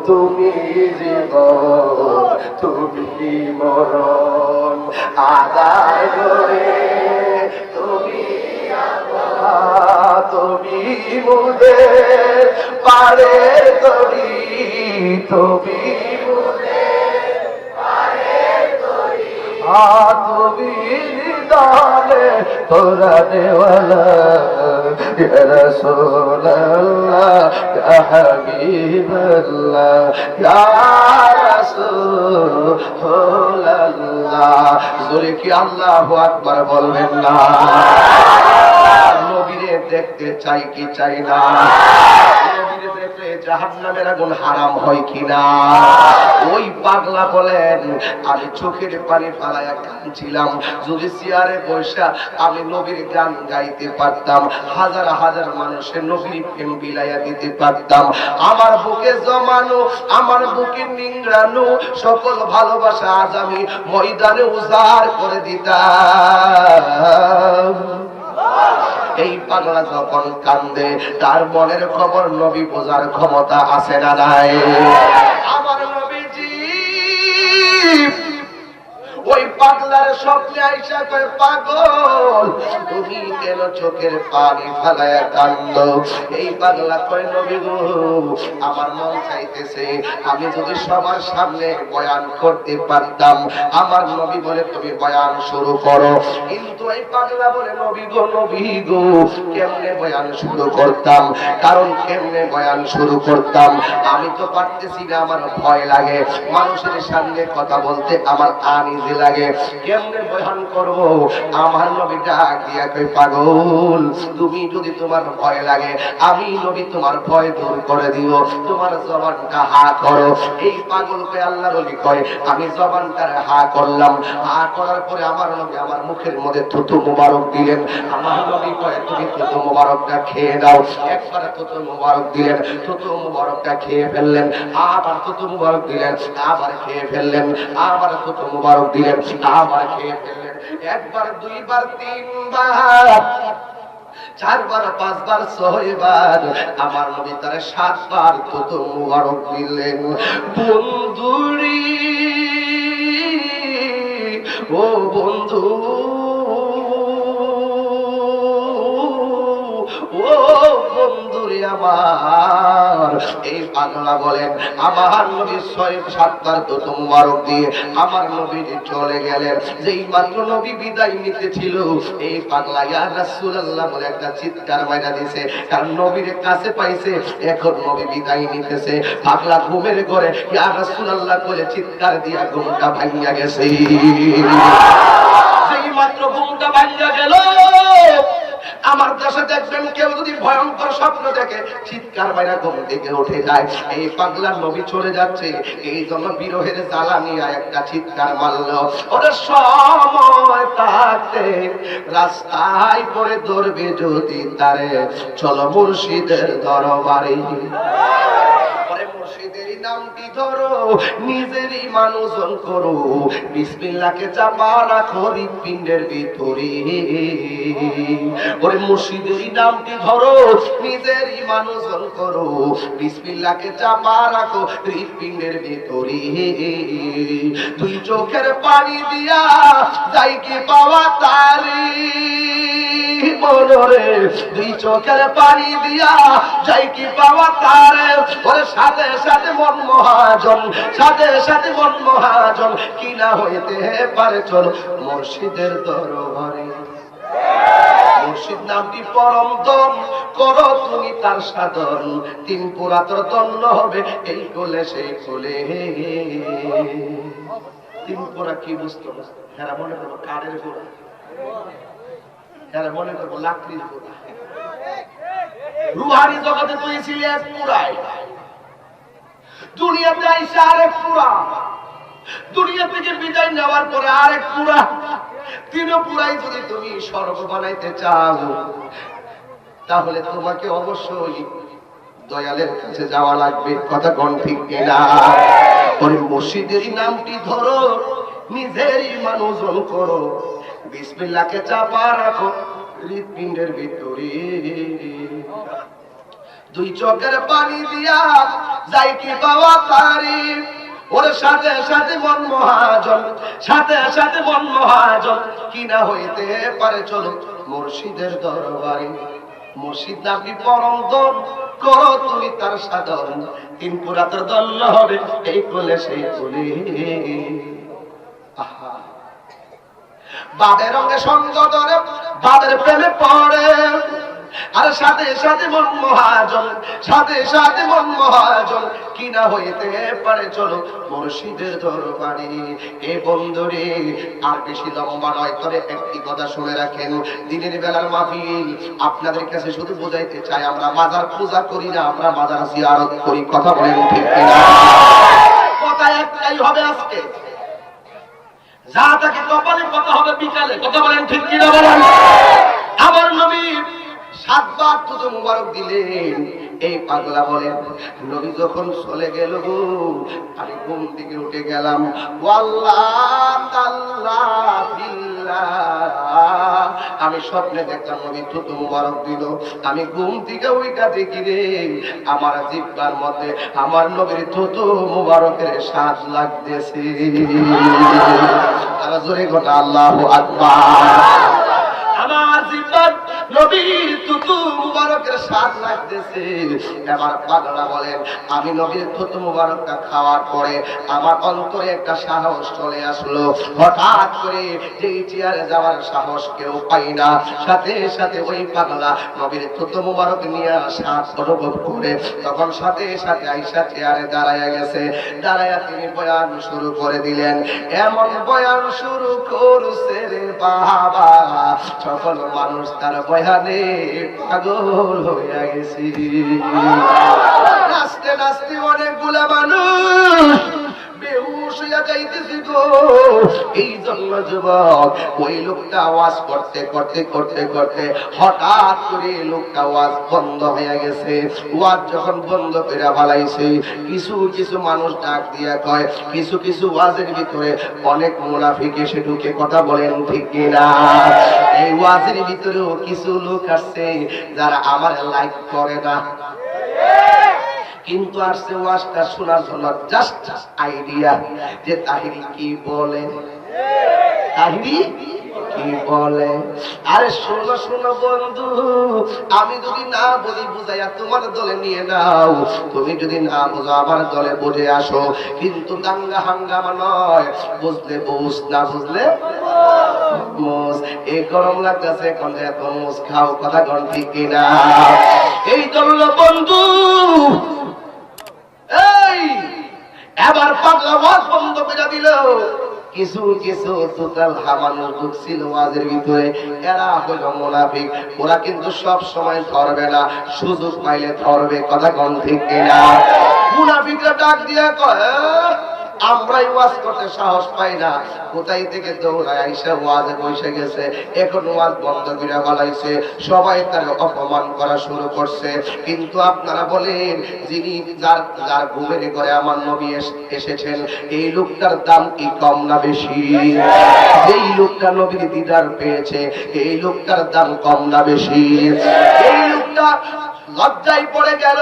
তুমি জীবন, তুমি মরণ, আদায় করে তুমি তুমি মুদের পারে তরি, তুমি মুদের পারে তরি, তুমি নিদানে তোরা দেওয়ালা, ইয়া রাসূলুল্লাহ ইয়া হাবিবাল্লাহ, ইয়া রাসূলুল্লাহ। জোরে কি আল্লাহু আকবার বলবেন না? নবীরে দেখতে চাই কি চাই না? নবীরে দেখলে জাহান্নামের আগুন হারাম হয় কিনা? ওই পাগলা বলেন, আমি চোখের পানি ফালায়া কাঁদছিলাম, যদি চেয়ারে বসা আমি নবীর গান গাইতে পারতাম, হাজার হাজার মানুষের নবীর প্রেম বিলাইয়া দিতে পারতাম, আমার বুকে জমানো, আমার বুকে নিংড়ানো সকল ভালোবাসা আজ আমি ময়দানে উজাড় করে দিতাম। এই পাগলা যখন কান্দে, তার মনের খবর নবী বোঝার ক্ষমতা আছে না নাই? আমার নবীজি ওই পাগলার স্বপ্নে আইসা কয়, পাগল তুমি কেন চোখের পানি ফালায়া কান্দো? এই পাগলা কয়, নবী গো, আমার মন চাইতেছে আমি যদি সবার সামনে বয়ান করতে পারতাম। আমার নবী বলে, তুমি বয়ান শুরু করো। কিন্তু এই পাগলা বলে, নবী গো, নবী গো, কেমনে বয়ান শুরু করতাম? কারণ কেমনে বয়ান শুরু করতাম আমি তো পারতেছি না, আমার ভয় লাগে, মানুষের সামনে কথা বলতে আমার আনিজে বেশি লাগে, কেমনে বয়ান করব? আমার নবী ডাক দিয়া কই, পাগল, তুমি যদি তোমার ভয় লাগে, আমি নবী তোমার ভয় দূর করে দিব, তোমার জবানটা হা করো। এই পাগলকে আল্লাহর ওলি কয়, আমি জবানটারে হা করলাম। হা করার পরে আমার নবী আমার মুখের মধ্যে থুতু মুবারক দিলেন। আমার নবী কয়, তুমি থুতু মুবারকটা খেয়ে দাও। একবার থুতু মুবারক দিলেন, থুতু মুবারকটা খেয়ে ফেললেন, আবার থুতু মুবারক দিলেন, আবার খেয়ে ফেললেন, আবার থুতু মুবারক দিলেন, আবার খেয়ে ফেললেন। একবার, দুইবার, তিনবার, চারবার, পাঁচবার, ছয়বার, আমার নবী তারে 7 বার থুতু মুবারক দিলেন। বন্ধুরি, ও বন্ধু, ও বন্ধুরে আমার, এই পাগলা বলেন আমার নবী 6-7 বার থুতু মুবারক দিয়ে আমার নবী চলে গেলেন। যেই মাত্র নবী বিদায় নিতেছিল, এই পাগলা ইয়া রাসূলুল্লাহ বলে একটা চিৎকার মাইরা দিয়েছে, কারণ নবীর কাছে পাইছে, এখন নবী বিদায় নিতেছে। পাগলা ঘুমের ঘরে ইয়া রাসূলুল্লাহ বলে চিৎকার দিয়া ঘুমটা ভাঙিয়া গেছে। যেই মাত্র ঘুমটা ভাঙিয়া গেল, আমার দেশে দেখবেন কেউ যদি ভয়ঙ্কর স্বপ্ন দেখে চিৎকার বাইরা ঘুম থেকে উঠে যায়। এই পাগলার নবী চলে যাচ্ছে, এই জন্য বিরহের জ্বালা নিয়ে একটা চিৎকার মারলো। ওরে সময় থাকতে রাস্তায় পড়ে ধরবে যদি তারে, চলো মুর্শিদের দরবারে। মুর্শিদেরই নামটি ধরো, নিজেরই মানুষজন করো, বিসমিল্লাহকে চাপা রাখো হৃৎপিণ্ডের ভিতরে। ওরে মুর্শিদেরই নামটি ধরো, নিজেরই মানুষজন করো, বিসমিল্লাহকে চাপা রাখো হৃৎপিণ্ডের ভিতরে। দুই চোখের পানি দিয়া যাই কি পাওয়া তারি, মনরে দুই চোখের পানি দিয়া যাই কি পাওয়া তারে। ওরে সাথে সাথে মন মহাজন, সাথে সাথে মন মহাজন, কি না হইতে পারে চলো মুর্শিদের দরবারে। মুর্শিদ নামটি পরম ধন, করো তুমি তার সাধন, 3 পুরা তোর দণ্ড হবে এই কোলে সেই কোলে। 3 পুরা কি বুঝতো? এরা মনে করবো কাঠের গোড়া, এরা মনে করবো লাকড়ির গোড়া। রুহানি জগতে তুই ছিলি 1 পুরাই, দুনিয়াতে আইসা আরেক পুরা, দুনিয়া থেকে বিদায় নেওয়ার পরে আরেক পুরা। 3 পুরাই যদি তুমি স্বর্গ বানাইতে চাও, তাহলে তোমাকে অবশ্যই দয়ালের কাছে যাওয়া লাগবে। কথা কোন ঠিক কিনা? ওই মুর্শিদের নামটি ধরো, নিজেরই মানুষজন করো, বিসমিল্লাহকে চাপা রাখো হৃৎপিণ্ডের ভিতরে। দুই চোখের পানি দিয়া যাই কি পাওয়া তারি। ওর সাথে সাথে মন মহাজন, সাথে সাথে মন মহাজন, কি না হইতে পারে চলো মুর্শিদের দরবারে। মুর্শিদ নামটি পরম ধন, করো তুমি তার সাধন, 3 পুরা তোর দণ্ড হবে এই কোলে সেই কোলে। আহা, বাদের রঙে সঙ্গ ধরে বাদের প্রেমে পড়ে, আর সাথে সাথে মন মহাজন, সাথে সাথে মন মহাজন, কি না হইতে পারে চলো মুর্শিদের দরবারে। এ বন্ধুরে, আর বেশি লম্বা নয়, তবে একটি কথা শুনে রাখেন, দিনের বেলার মাহফিল আপনাদের কাছে শুধু বোঝাইতে চাই, আমরা মাজার পূজা করি না, আমরা মাজার জিয়ারত করি। কথা বলেন ঠিক কিনা? কথা একটাই হবে আজকে, যা তাকে কপালে কথা হবে বিকালে। কথা বলেন ঠিক কিনা? বলেন। আমার নবী 7 বার থুতু মুবারক দিলেন। এই পাগলা বলেন, নবী যখন চলে গেল, আমি ঘুম থেকে উঠে গেলাম, ওয়াল্লাহ আল্লাহ বিল্লাহ, আমি স্বপ্নে দেখলাম নবী থুতু মুবারক দিল। আমি ঘুম থেকে ওইটা দেখি রে, আমার জিহ্বার মধ্যে আমার নবীর থুতু মুবারকের স্বাদ লাগতেছে। তারা জোরে গোটা আল্লাহু আকবার। আমার জীবন নবীর থুতু মুবারকের স্বাদ লাগতেছে। এবার পাগলা বলেন, আমি নবীর থুতু মুবারকটা খাওয়ার পরে আমার অন্তরে একটা সাহস চলে আসলো। হঠাৎ করে যেই চেয়ারে যাওয়ার সাহস কেউ পাই না, সাথে সাথে ওই পাগলা নবীর থুতু মুবারক নিয়ে শ্বাস অনুভব করে তখন সাথে সাথে আয়েশা চেয়ারে দাঁড়ায় গেছে। দাঁড়ায়া তিনি বয়ান শুরু করে দিলেন। এমন বয়ান শুরু করছে রে বাবা, সকল মানুষ তার বয়ানে পাগল হইয়া গেছে। নাচতে নাচতে অনেকগুলা মানুষ বেহুশ হইয়া যাইতেছে গো। এই জন্য যুবক ওই লোকটা আওয়াজ করতে করতে করতে করতে হঠাৎ করে লোকটা আওয়াজ বন্ধ হয়ে গেছে। ওয়াজ যখন বন্ধ করে ফেলাইছে, কিছু কিছু মানুষ ডাক দিয়া কয়, কিছু কিছু ওয়াজের ভিতরে অনেক মুনাফিক এসে ঢুকে কথা বলেন ঠিক কিনা। এই ওয়াজের ভিতরেও কিছু লোক আসছে যারা আমার লাইক করে না, কিন্তু আসছে ওয়াজটা শোনার জন্য, জাস্ট আইডিয়া যে তাহিরি কি বলে, তাহিরি কি বলে। আরে শোনো শোনো বন্ধু, আমি যদি না বলি বুঝাইয়া তোমার দলে নিয়ে নাও, তুমি যদি না বুঝো আমার দলে বুঝে আসো, কিন্তু দাঙ্গা হাঙ্গামা নয়, বুঝলে বুঝ, না বুঝলে মোজ। এই গরম লাগতেছে এখন এত মোজ খাও, কথা কোন ঠিক কিনা। এই জন্য বন্ধু এবার পাগলা ওয়াজ বন্ধ করে দিল। কিছু কিছু টোটাল হামানো ঢুকছিল ওয়াজের ভিতরে, এরা হলো মুনাফিক। ওরা কিন্তু সব সময় ধরবে না, সুযোগ পাইলে ধরবে, কথা কোন ঠিক কিনা। মুনাফিকরা ডাক দিয়া কয়, আমরাই ওয়াজ করতে সাহস পাই না, কোথায় থেকে দৌড়ায় আইসা ওয়াজে বসে গেছে। এখন ওয়াজ বন্ধ করে বলাইছে, সবাই তার অপমান করা শুরু করছে। কিন্তু আপনারা বলেন, যিনি যার যার ঘুমের ঘরে আমার নবী এসেছেন, এই লোকটার দাম কি কম না বেশি? এই লোকটা নবীর দিদার পেয়েছে, এই লোকটার দাম কম না বেশি? এই লোকটা লজ্জায় পড়ে গেল,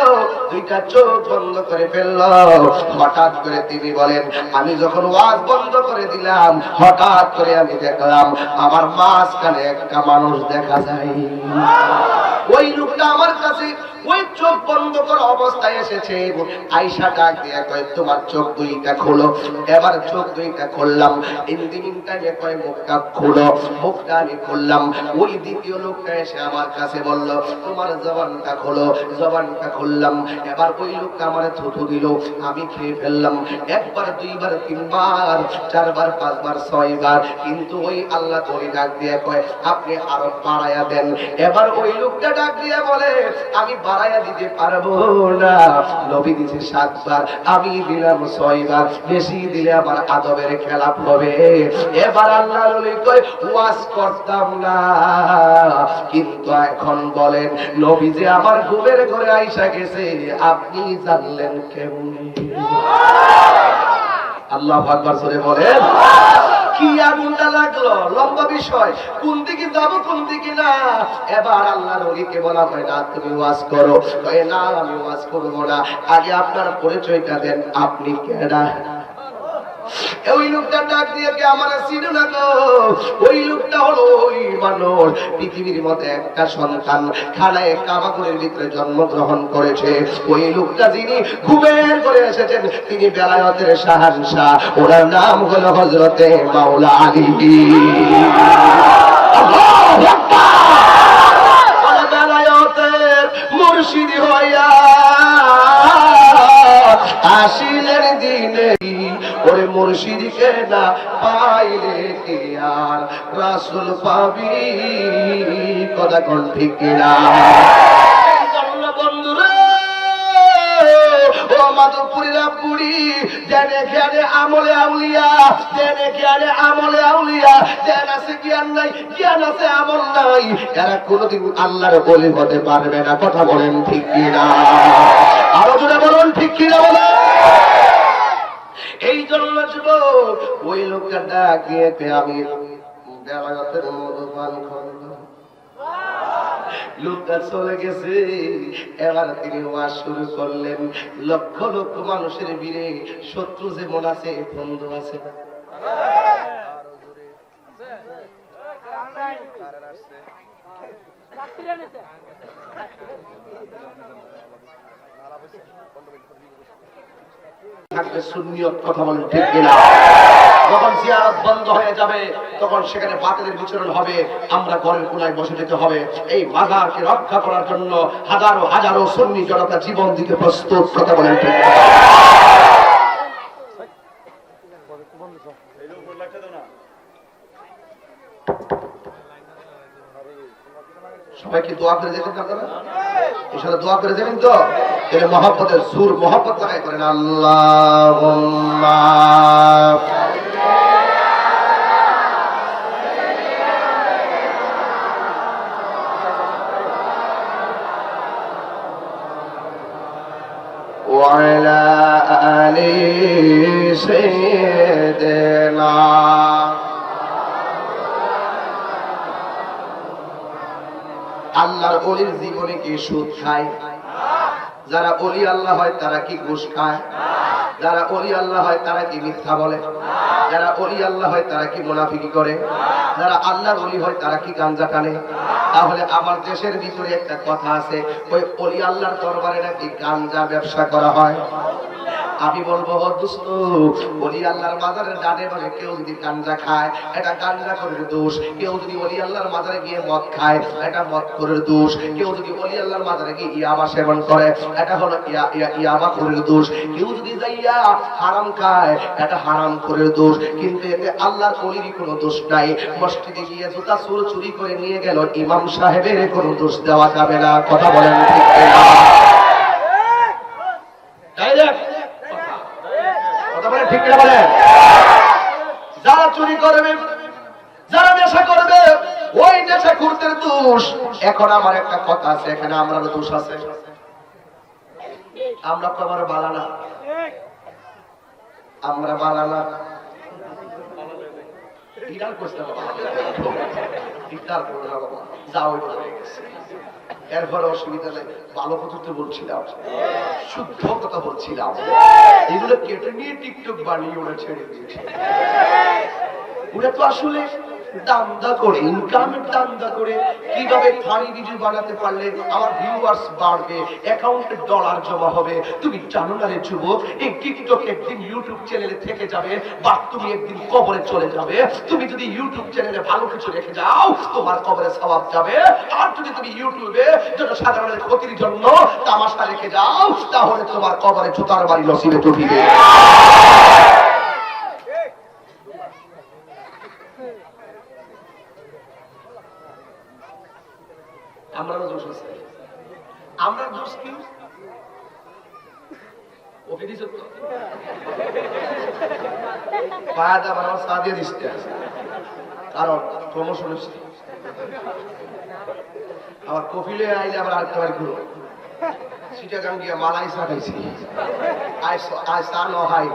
দুইটা চোখ বন্ধ করে ফেলল। হঠাৎ করে তিনি বলেন, আমি যখন ওয়াজ বন্ধ করে দিলাম, হঠাৎ করে আমি দেখলাম আমার মাঝখানে একটা মানুষ দেখা যায়। ওই লোকটা আমার কাছে ওই চোখ বন্ধ করা অবস্থায় এসেছে। আয়েশা ডাক দিয়ে কয়, তোমার চোখ দুইটা খোলো। এবার চোখ দুইটা খুললাম, ইন্দিমিনটাকে কয় মুখটা খোলো। মুখটা আমি খুললাম। ওই দ্বিতীয় লোকটা এসে আমার কাছে বলল, তোমার জবানটা খোলো। জবানটা খুললাম। এবার ওই লোকটা আমার থুথু দিল, আমি খেয়ে ফেললাম। একবার, দুইবার, তিনবার, চারবার, পাঁচবার, ছয়বার। কিন্তু ওই আল্লাহ তোরে ডাক দিয়ে কয়, আপনি আরো বাড়াইয়া দেন। এবার ওই লোকটা ডাক দিয়ে বলে, আমি বাড়াইয়া দিতে পারবো না, নবী দিছে 7 বার, আমি দিলাম 6 বার, বেশি দিলে আমার আদবের খেলাপ হবে। এবার আল্লাহর ওলি কয়, ওয়াজ করতাম না, কিন্তু এখন বলেন, নবী যে আমার ঘুমের ঘরে আইসা গেছে, আপনি জানলেন কেমনে? আল্লাহু আকবার জোরে বলেন। কি আগুনটা লাগলো, লম্বা বিষয়, কোন দিকে যাবো কোন দিকে না। এবার আল্লাহর ওলিকে বলা হয়, না তুমি ওয়াজ করো। কয়, না আমি ওয়াজ করবো না, আগে আপনার পরিচয়টা দেন, আপনি কেডা? ওই লোকটা ডাক দিয়ে কে আমার চিনো না গো? ওই লোকটা হলো ওই মানুষ, পৃথিবীর মধ্যে একটা সন্তান খানায় কাবাগরের ভিতরে জন্মগ্রহণ করেছে। ওই লোকটা যিনি ঘুমের করে এসেছেন, তিনি বেলায়েতের শাহনশাহ, ওনার নাম হলো হযরতে মাওলা আলী। আল্লাহু আকবার। বেলায়েতের মুর্শিদ হইয়া আসিলেন দিনে, ওরে মুর্শিদকে না পাইলে কি আর রাসূল পাবি, কথা কোন ঠিক কিনা। বন্ধুরা, ও মাধবপুরীরা পুরী, জেনে জ্ঞানে আমলে আউলিয়া, জেনে জ্ঞানে আমলে আউলিয়া, জ্ঞান আছে জ্ঞান নাই, জ্ঞান আছে আমল নাই, এরা কোনোদিন আল্লাহর ওলি হতে পারবে না, কথা বলেন ঠিক কিনা। আরো জোরে বলুন ঠিক কিনা বলেন। এই জন্য যুবক ওই লোকটা ডাক দিয়েছে, আমি বেলায়েতের মধুপান করব। লোকটা চলে গেছে। এবার তিনি ওয়াজ শুরু করলেন। লক্ষ লক্ষ মানুষের ভিড়ে শত্রু যেমন আছে, বন্ধু আছে। থাকবে সুন্নিয়ত, কথা বলেন ঠিক কিনা? যখন জিয়ারত বন্ধ হয়ে যাবে তখন সেখানে বাতিলের বিচরণ হবে, আমরা ঘরের কোনায় বসে যেতে হবে। এই মাজারকে রক্ষা করার জন্য হাজারো হাজারো সুন্নি জনতা জীবন দিতে প্রস্তুত, কথা বলেন ঠিক কিনা? সবাই কি দোয়া করে যেতে পারবেন? ইনশাআল্লাহ দোয়া করে যাবেন তো? তাহলে মহব্বতের সুর মহব্বত লাগাই করেন আল্লাহুম্মা ওয়া আলা আলি সাইয়্যিদিনা। আল্লাহর ওলির জীবনে কি সুদ খায়? যারা ওলি আল্লাহ হয় তারা কি ঘুষ খায়? যারা ওলি আল্লাহ হয় তারা কি মিথ্যা বলে? যারা ওলি আল্লাহ হয় তারা কি মুনাফিকি করে? যারা আল্লাহর ওলি হয় তারা কি গাঞ্জা টানে? তাহলে আমার দেশের ভিতরে একটা কথা আছে, ওই ওলি আল্লাহর দরবারে নাকি গাঞ্জা ব্যবসা করা হয়। আমি বলবো দোস্ত, ওলি আল্লাহর মাজারের ডানে বামে কেউ যদি গাঞ্জা খায় এটা গাঞ্জা করার দোষ। কেউ যদি ওলি আল্লাহর মাজারে গিয়ে মদ খায় এটা মদ করার দোষ। কেউ যদি ওলি আল্লাহর মাজারে গিয়ে ইয়াবা সেবন করে এটা হলো ইয়াবা করার দোষ। কেউ যদি যাইয়া হারাম খায় এটা হারাম করার দোষ। কিন্তু এতে আল্লাহর ওলির কোনো দোষ নাই। মসজিদে গিয়ে জুতা চুরি করে নিয়ে গেল, ইমাম সাহেবের কোনো দোষ দেওয়া যাবে না, কথা বলেন ঠিক কিনা? ঠিক কিনা বলেন? যারা চুরি করবে, যারা নেশা করবে, ওই নেশা করতের দোষ। এখন আমার একটা কথা আছে, এখানে আমরা দোষ আছে। আমরা তো আমার বালানা, আমরা বালানা ইটার করতে হবে, ইটার করে যাও হয়ে গেছে। এরপরে অসুবিধা নেই, ভালো কথা তো বলছিলাম, শুদ্ধ কথা বলছিলাম। এগুলো কেটে নিয়ে টিকটক বানিয়ে ওরা ছেড়ে দিয়েছে। ওরা তো আসলে দান্দা করে, ইনকামের দান্দা করে কিভাবে ফানি ভিডিও বানাতে পারলে আমার ভিউয়ার্স বাড়বে, অ্যাকাউন্টে ডলার জমা হবে। তুমি জানো না রে যুবক, এই টিকটক একদিন ইউটিউব চ্যানেলে থেকে যাবে, বা তুমি একদিন কবরে চলে যাবে। তুমি যদি ইউটিউব চ্যানেলে ভালো কিছু রেখে যাও তোমার কবরে সওয়াব যাবে। আর যদি তুমি ইউটিউবে জনসাধারণের ক্ষতির জন্য তামাশা রেখে যাও তাহলে তোমার কবরে জুতার বাড়ি নসিবে চটিবে। আমরা দোষ আছে, আমরা দোষ কি? ওকে দিছ তো ফায়দা বানাও সাদিয়ে দিতে আছে, কারণ প্রমোশন হচ্ছে। আবার কফিলে আইলে আবার আরেকটা বাড়ি ঘুরো, সিটাগাং গিয়া মালাই সাটাইছি, আয় সা ন হাই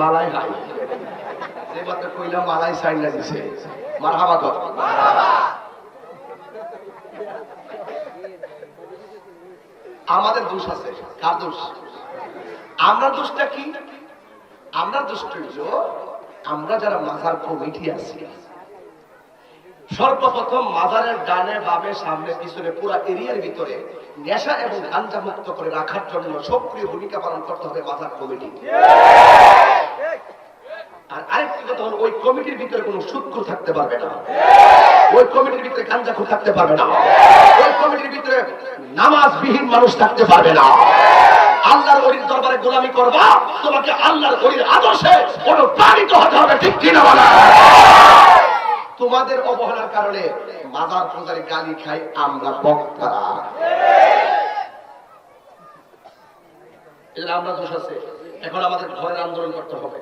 মালাই হাই, যে মাত্র কইলাম মালাই সাইন না দিছে, মারহাবা কর। আমাদের দোষ আছে, কার দোষ? আমরা দোষটা কি? আমরা দোষটা হইল আমরা যারা মাজার কমিটি আছি, সর্বপ্রথম মাজারের ডানে বামে সামনে পিছনে পুরো এরিয়ার ভিতরে নেশা এবং গাঞ্জা মুক্ত করে রাখার জন্য সক্রিয় ভূমিকা পালন করতে হবে মাজার কমিটি। আর আরেকটি কথা হলো, ওই কমিটির ভিতরে কোনো সুদখোর থাকতে পারবে না, ওই কমিটির ভিতরে গাঞ্জাখোর থাকতে পারবে না, ওই কমিটির ভিতরে নামাজবিহীন মানুষ থাকতে পারবে না। আল্লাহর ওলির দরবারে গোলামি করবা, তোমাকে আল্লাহর ওলির আদর্শে অনুপ্রাণিত হতে হবে, ঠিক কিনা বলা? তোমাদের অবহেলার কারণে মাজার পূজারে গালি খাই আমরা বক্তারা, এজন্য আমরা দোষ আছে। এখন আমাদের ঘরের আন্দোলন করতে হবে।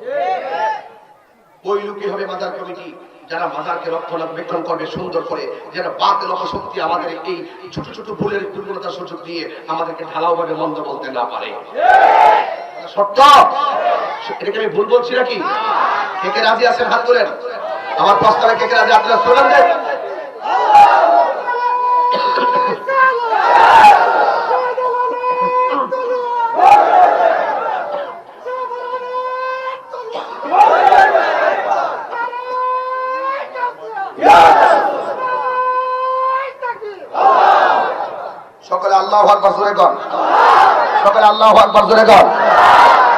ওই লোকই হবে মাজার কমিটি, যারা মাজারকে রক্ষণাবেক্ষণ করবে সুন্দর করে, যেন বাতিল অপশক্তি আমাদের এই ছোট ছোট ভুলের দুর্বলতার সুযোগ দিয়ে আমাদেরকে ঢালাও ভাবে মন্দ বলতে না পারে। সত্য, এটাকে আমি ভুল বলছি নাকি? কে কে রাজি আছেন হাত তোলেন। আমার প্রস্তাবে কে কে রাজি? আপনারা স্লোগান দেন। আল্লাহু আকবার জোরে কর, সকলে আল্লাহু আকবার জোরে কর।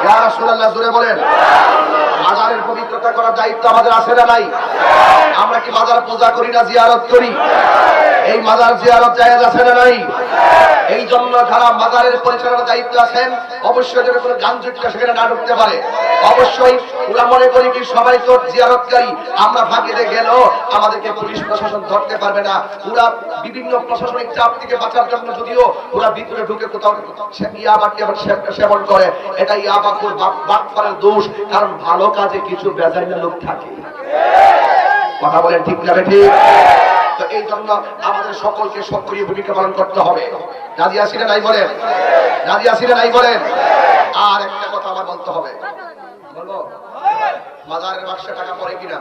ইয়া রাসূলুল্লাহ জোরে বলেন। মাজারের পবিত্রতা করার দায়িত্ব আমাদের আছে না নাই? আমরা কি মাজার পূজা করি না জিয়ারত করি? এই মাজার জিয়ারত জায়েজ আছে না নাই? এই জন্য যারা মাজারের পরিচালনার দায়িত্ব আছেন অবশ্যই যেন কোনো গানজুটটা সেখানে না ঢুকতে পারে। অবশ্যই ওরা মনে করি কি সবাই তো জিয়ারতকারী, আমরা ফাঁকিতে গেলেও আমাদেরকে পুলিশ প্রশাসন ধরতে পারবে না। ওরা বিভিন্ন প্রশাসনিক চাপ থেকে বাঁচার জন্য যদিও ওরা ভিতরে ঢুকে কোথাও ইয়াবাকে আবার সেবন করে, এটা ইয়াবাকুর বাটপারের দোষ। কারণ ভালো কাজে কিছু বেজাইনা লোক থাকে। কথা বলেন ঠিক না ঠিক? তো এই জন্য আমাদের সকলকে সক্রিয় ভূমিকা পালন করতে হবে। রাজি আছি না নাই বলেন? রাজি আছি না নাই বলেন? আর একটা কথা আমার বলতে হবে, বলবো মাজারের বাক্সে টাকা পড়ে কিনা?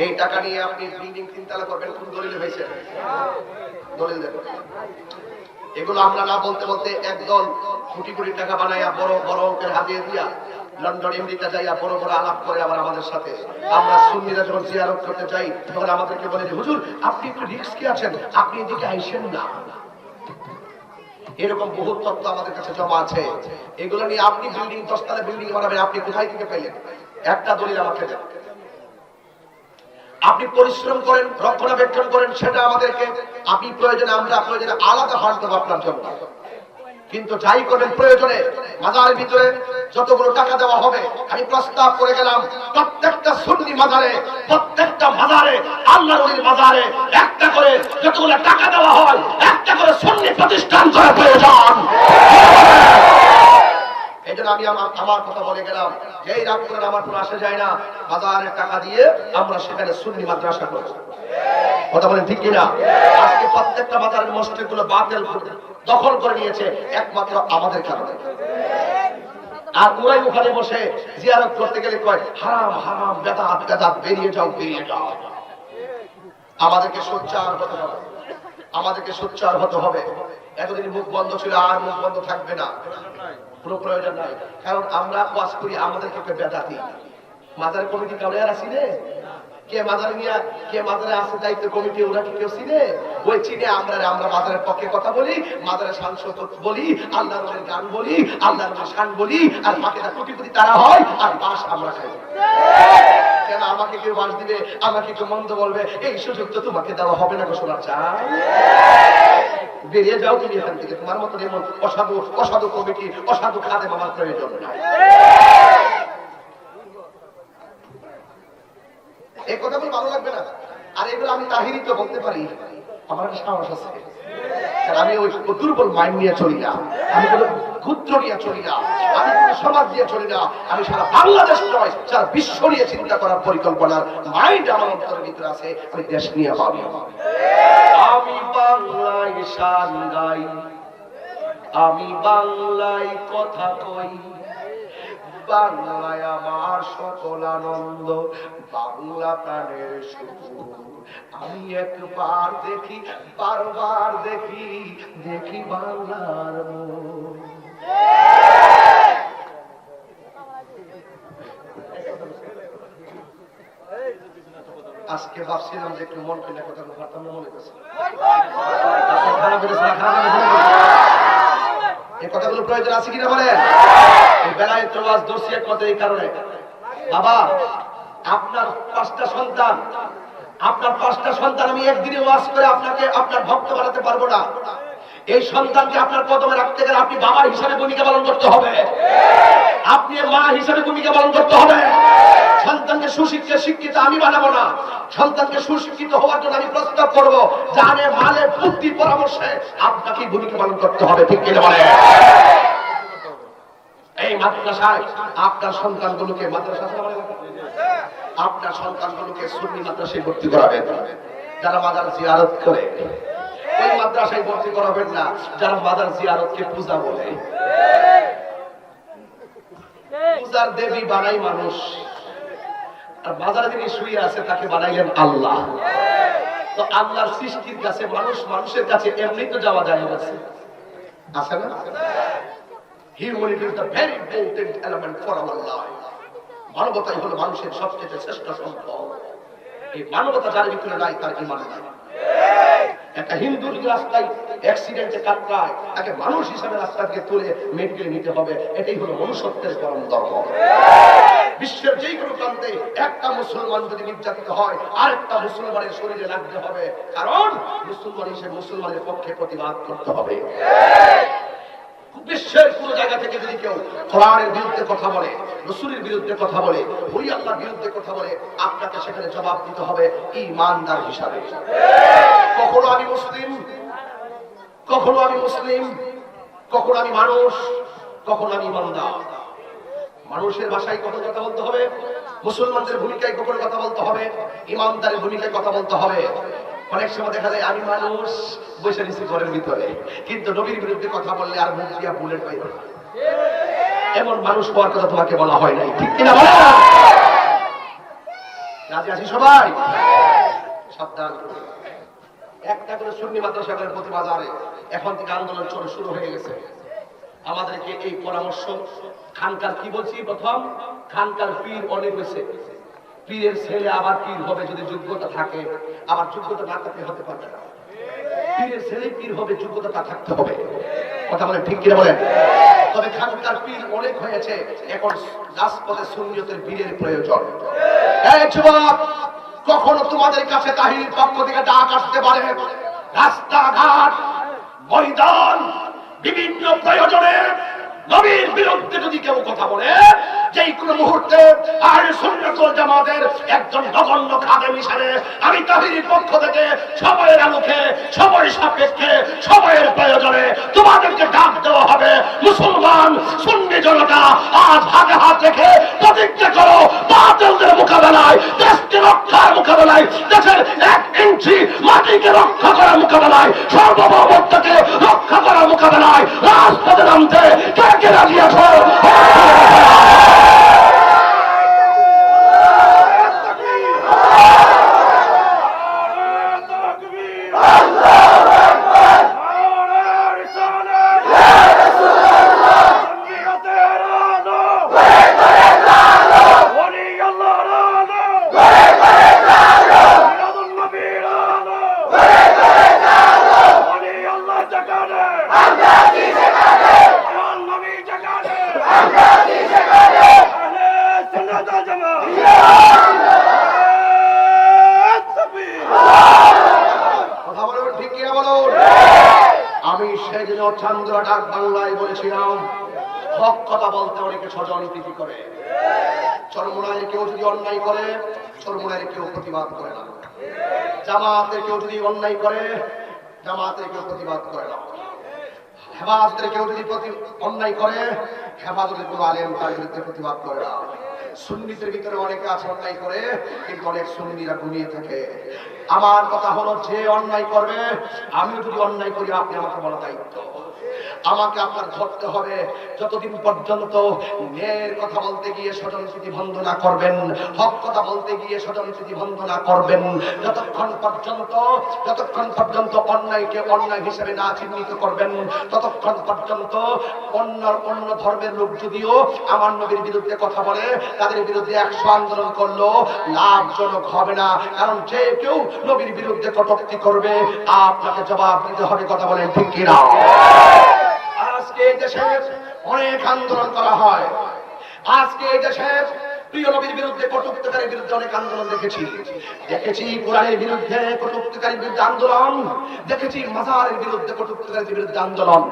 এই টাকা নিয়ে আপনি বিল্ডিং তিনতলা করবেন, কোন দলিল হয়েছে? দলিল দেন। এগুলো আমরা না বলতে বলতে একদল কোটি কোটি টাকা বানাইয়া বড় বড় অঙ্কের হাতিয়ে দিয়া লন্ডন আমেরিকা যাইয়া বড় বড় আলাপ করে আবার আমাদের সাথে। আমরা সুন্নিরা যখন জিয়ারত করতে যাই তখন আমাদেরকে বলে যে হুজুর আপনি একটু রিস্কে আছেন, আপনি এদিকে আইসেন না। এরকম বহু তথ্য আমাদের কাছে জমা আছে। এগুলো নিয়ে আপনি বিল্ডিং 10 তলা বিল্ডিং বানাবেন, আপনি কোথায় থেকে পাইলেন? একটা দলিল আমাকে দেন। আপনি পরিশ্রম করেন, রক্ষণাবেক্ষণ করেন, সেটা আমাদেরকে আপনি প্রয়োজনে, আমরা প্রয়োজনে আলাদা ফান্ড দেবো আপনার জন্য। কিন্তু যাই করবেন প্রয়োজনে মাজারের ভিতরে যতগুলো টাকা দেওয়া হবে, আমি প্রস্তাব করে গেলাম প্রত্যেকটা সুন্নি মাজারে, প্রত্যেকটা মাজারে, আল্লাহর ওলির মাজারে একটা করে যতগুলো টাকা দেওয়া হয়, একটা করে সুন্নি প্রতিষ্ঠান করা প্রয়োজন। এই জন্য আমি আমার কথা বলে গেলাম, যেই রাগ করেন আমার কোনো আসে যায় না, মাজারের টাকা দিয়ে আমরা সেখানে সুন্নি মাদ্রাসা করব। কথা বলেন ঠিক কিনা? আজকে প্রত্যেকটা মাজারের মসজিদ গুলো বাতিল দখল করে নিয়েছে একমাত্র আমাদের কারণে। আর ওরাই ওখানে বসে জিয়ারত করতে গেলে কয় হারাম হারাম, বেদাত বেদাত, বেরিয়ে যাও বেরিয়ে যাও। আমাদেরকে সোচ্চার হতে হবে, আমাদেরকে সোচ্চার হতে হবে। এতদিন মুখ বন্ধ ছিল, আর মুখ বন্ধ থাকবে না, কোনো প্রয়োজন নাই। কারণ আমরা ওয়াজ করি, আমাদেরকে বেদাতি মাজার কমিটি কাউরে আর আসি রে, কে মাজারে নিয়ে কে মাজারে আছে দায়িত্ব কমিটি, ওরা কি কেউ চিনে? ওই চিনে আমরা মাজারের পক্ষে কথা বলি, মাজারের শান শৌকত বলি, আল্লাহর গান বলি, আল্লাহর শান বলি, আর বাকিটা কোটিপতি তারা হয়, আর বাস আমরা খাই। কেন আমাকে কেউ বাস দিবে, আমাকে কেউ মন্দ বলবে, এই সুযোগ তো তোমাকে দেওয়া হবে না। শোনা চাই, বেরিয়ে যাও তুমি এখান থেকে। তোমার মতো এমন অসাধু অসাধু কমিটি, অসাধু খাদেম আমার প্রয়োজন নাই। এই কথাগুলো ভালো লাগবে না। আর এগুলো আমি তাহিরি তো বলতে পারি, আমার একটা সাহস আছে। আমি ওই দুর্বল মাইন্ড নিয়ে চলি না, আমি কোনো ক্ষুদ্র নিয়ে চলি না, আমি কোনো সমাজ দিয়ে চলি না। আমি সারা বাংলাদেশ নয়, সারা বিশ্ব নিয়ে চিন্তা করার পরিকল্পনার মাইন্ড আমার অন্তরের ভিতরে আছে। আমি দেশ নিয়ে ভাবি। আমি বাংলায় শান গাই, আমি বাংলায় কথা কই, বাংলায় আমার সকল আনন্দ, বাংলা প্রাণের সুখ। আমি একবার দেখি, বারবার দেখি, দেখি বাংলার মুখ। আজকে ভাবছিলাম যে একটু মন কিনা কথা পারতাম না, মনে করছি এই কথাগুলো প্রয়োজন আছে কিনা বলেন? এই বেলায় চলাস দোষী একমাত্র এই কারণে, বাবা আপনার 5টা সন্তান, আপনার 5টা সন্তান আমি একদিনে ওয়াজ করে আপনাকে আপনার ভক্ত বানাতে পারবো না। এই সন্তানকে আপনার কদমে রাখতে গেলে আপনি বাবা হিসাবে ভূমিকা পালন করতে হবে, আপনি মা হিসাবে ভূমিকা পালন করতে হবে। সন্তানকে সুশিক্ষিত শিক্ষিত আমি বানাবো না, সন্তানকে সুশিক্ষিত হওয়ার জন্য আমি প্রস্তাব করবো, জানে মালে বুদ্ধি পরামর্শে আপনাকে ভূমিকা পালন করতে হবে। ঠিক কিনা বলেন? এই মাদ্রাসায় আপনার সন্তানগুলোকে আপনার সন্তানগুলোকে সুন্নি মাদ্রাসায় ভর্তি করাবেন। যারা মাজার জিয়ারত করে ওই মাদ্রাসায় ভর্তি করাবেন না, যারা মাজার জিয়ারতকে পূজা বলে। পূজার দেবী বানাই মানুষ, আর বাজারে যিনি শুয়ে আছে তাকে বানাইলেন আল্লাহ। তো আল্লাহর সৃষ্টির কাছে মানুষ মানুষের কাছে এমনি তো যাওয়া যায় আছে না? Humanity is the very important element for our life. মানবতাই হলো মানুষের সবচেয়ে শ্রেষ্ঠ সম্পদ। এই মানবতা যার ভিতরে নাই তার ঈমান নাই। একটা হিন্দু যদি রাস্তায় অ্যাক্সিডেন্টে কাটকায়, তাকে মানুষ হিসাবে রাস্তা থেকে তুলে মেডিকেলে নিতে হবে। এটাই হলো মনুষ্যত্বের পরম ধর্ম। বিশ্বের যে কোনো প্রান্তে একটা মুসলমান যদি নির্যাতিত হয়, আরেকটা মুসলমানের শরীরে লাগতে হবে, কারণ মুসলমান হিসেবে মুসলমানের পক্ষে প্রতিবাদ করতে হবে। বিশ্বের কোন জায়গা থেকে যদি কেউ কোরআনের বিরুদ্ধে কথা বলে, রাসূলের বিরুদ্ধে কথা বলে, ওলি আল্লাহর বিরুদ্ধে কথা বলে, আপনাকে সেখানে জবাব দিতে হবে ঈমানদার হিসাবে। কখনো আমি মুসলিম, কখনো আমি মুসলিম, কখনো আমি মানুষ, কখনো আমি ঈমানদার। মানুষের ভাষায় কখনো কথা বলতে হবে, মুসলমানদের ভূমিকায় কখনো কথা বলতে হবে, ঈমানদারের ভূমিকায় কথা বলতে হবে। অনেক সময় দেখা যায় আমি মানুষ বসে দিচ্ছি ঘরের ভিতরে, কিন্তু নবীর বিরুদ্ধে কথা বললে আর মুখ দিয়া বুলেট পাই না। এমন মানুষ হওয়ার কথা তোমাকে বলা হয় নাই, ঠিক কিনা বলো? রাজি আছি সবাই? সাবধান। একটা করে সুন্নি মাদ্রাসাগুলোর প্রতি বাজারে এখন থেকে আন্দোলন শুরু হয়ে গেছে। আমাদেরকে এই পরামর্শ, খানকার কি বলছি, প্রথম খানকার পীর অনেক হয়েছে, পীরের ছেলে আবার পীর হবে যদি যোগ্যতা থাকে, আবার যোগ্যতা না থাকলে হতে পারবে না। পীরের ছেলে পীর হবে, যোগ্যতা থাকতে হবে। কথা বলেন ঠিক কিনা বলেন? তবে খানকার পীর অনেক হয়েছে, এখন রাজপথে সুন্নিয়তের পীরের প্রয়োজন। এই যুবক, কখনো তোমাদের কাছে তাহির পক্ষ থেকে ডাক আসতে পারে, রাস্তাঘাট, ময়দান, বিভিন্ন প্রয়োজনে নবীর বিরুদ্ধে যদি কেউ কথা বলে, যে কোনো মুহূর্তে আর সুন্নাত ওয়াল জামাতের একজন নগণ্য খাদেম হিসেবে আমি তাহিরের পক্ষ থেকে সময়ের আলোকে, সময় সাপেক্ষে, সময়ের প্রয়োজনে তোমাদেরকে ডাক দেওয়া হবে। মুসলমান সুন্নি জনতা আজ হাতে হাত রেখে প্রতিজ্ঞা করো, বাতিলদের মোকাবেলায়, দেশকে রক্ষার মোকাবেলায়, দেশের 1 ইঞ্চি মাটিকে রক্ষা করার মোকাবেলায়, সার্বভৌমত্বকে রক্ষা করার মোকাবেলায় রাজপথে নামতে কে কে রাজি আছো? আমি সেদিন চন্দ্র ডাক বাংলায় বলেছিলাম, হক কথা বলতে অনেকে স্বজনপ্রীতি করে। চরমোনায় কেউ যদি অন্যায় করে, চরমোনায় কেউ প্রতিবাদ করে না। জামাতের কেউ যদি অন্যায় করে, জামাতের কেউ প্রতিবাদ করে না। হেফাজতের কেউ যদি অন্যায় করে, হেফাজতের কোনো আলেম তার বিরুদ্ধে প্রতিবাদ করে না। সুন্নিদের ভিতরে অনেকে আছে অন্যায় করে, কিন্তু অনেক সুন্নিরা ঘুমিয়ে থাকে। আমার কথা হলো, যে অন্যায় করবে, আমিও যদি অন্যায় করি, আপনি আমাকে বলা দায়িত্ব, আমাকে আপনার ধরতে হবে। যতদিন পর্যন্ত ন্যায়ের কথা বলতে গিয়ে স্বজনপ্রীতি ভঙ্গ না করবেন, হক কথা বলতে গিয়ে স্বজনপ্রীতি ভঙ্গ না করবেন, যতক্ষণ পর্যন্ত অন্যায়কে অন্যায় হিসেবে না চিহ্নিত করবেন, ততক্ষণ পর্যন্ত অন্য ধর্মের লোক যদিও আমার নবীর বিরুদ্ধে কথা বলে, তাদের বিরুদ্ধে 100 আন্দোলন করলো লাভজনক হবে না। কারণ যে কেউ নবীর বিরুদ্ধে কটূক্তি করবে, আপনাকে জবাব দিতে হবে। কথা বলেন ঠিক কিনা? আজকে এই দেশে অনেক আন্দোলন করা হয়। আজকে এই দেশে প্রিয় নবীর বিরুদ্ধে, কটূক্তিকারীর বিরুদ্ধে অনেক আন্দোলন দেখেছি। কোরআনের বিরুদ্ধে কটূক্তিকারীর বিরুদ্ধে আন্দোলন দেখেছি, মাজারের বিরুদ্ধে কটূক্তিকারীর বিরুদ্ধে আন্দোলন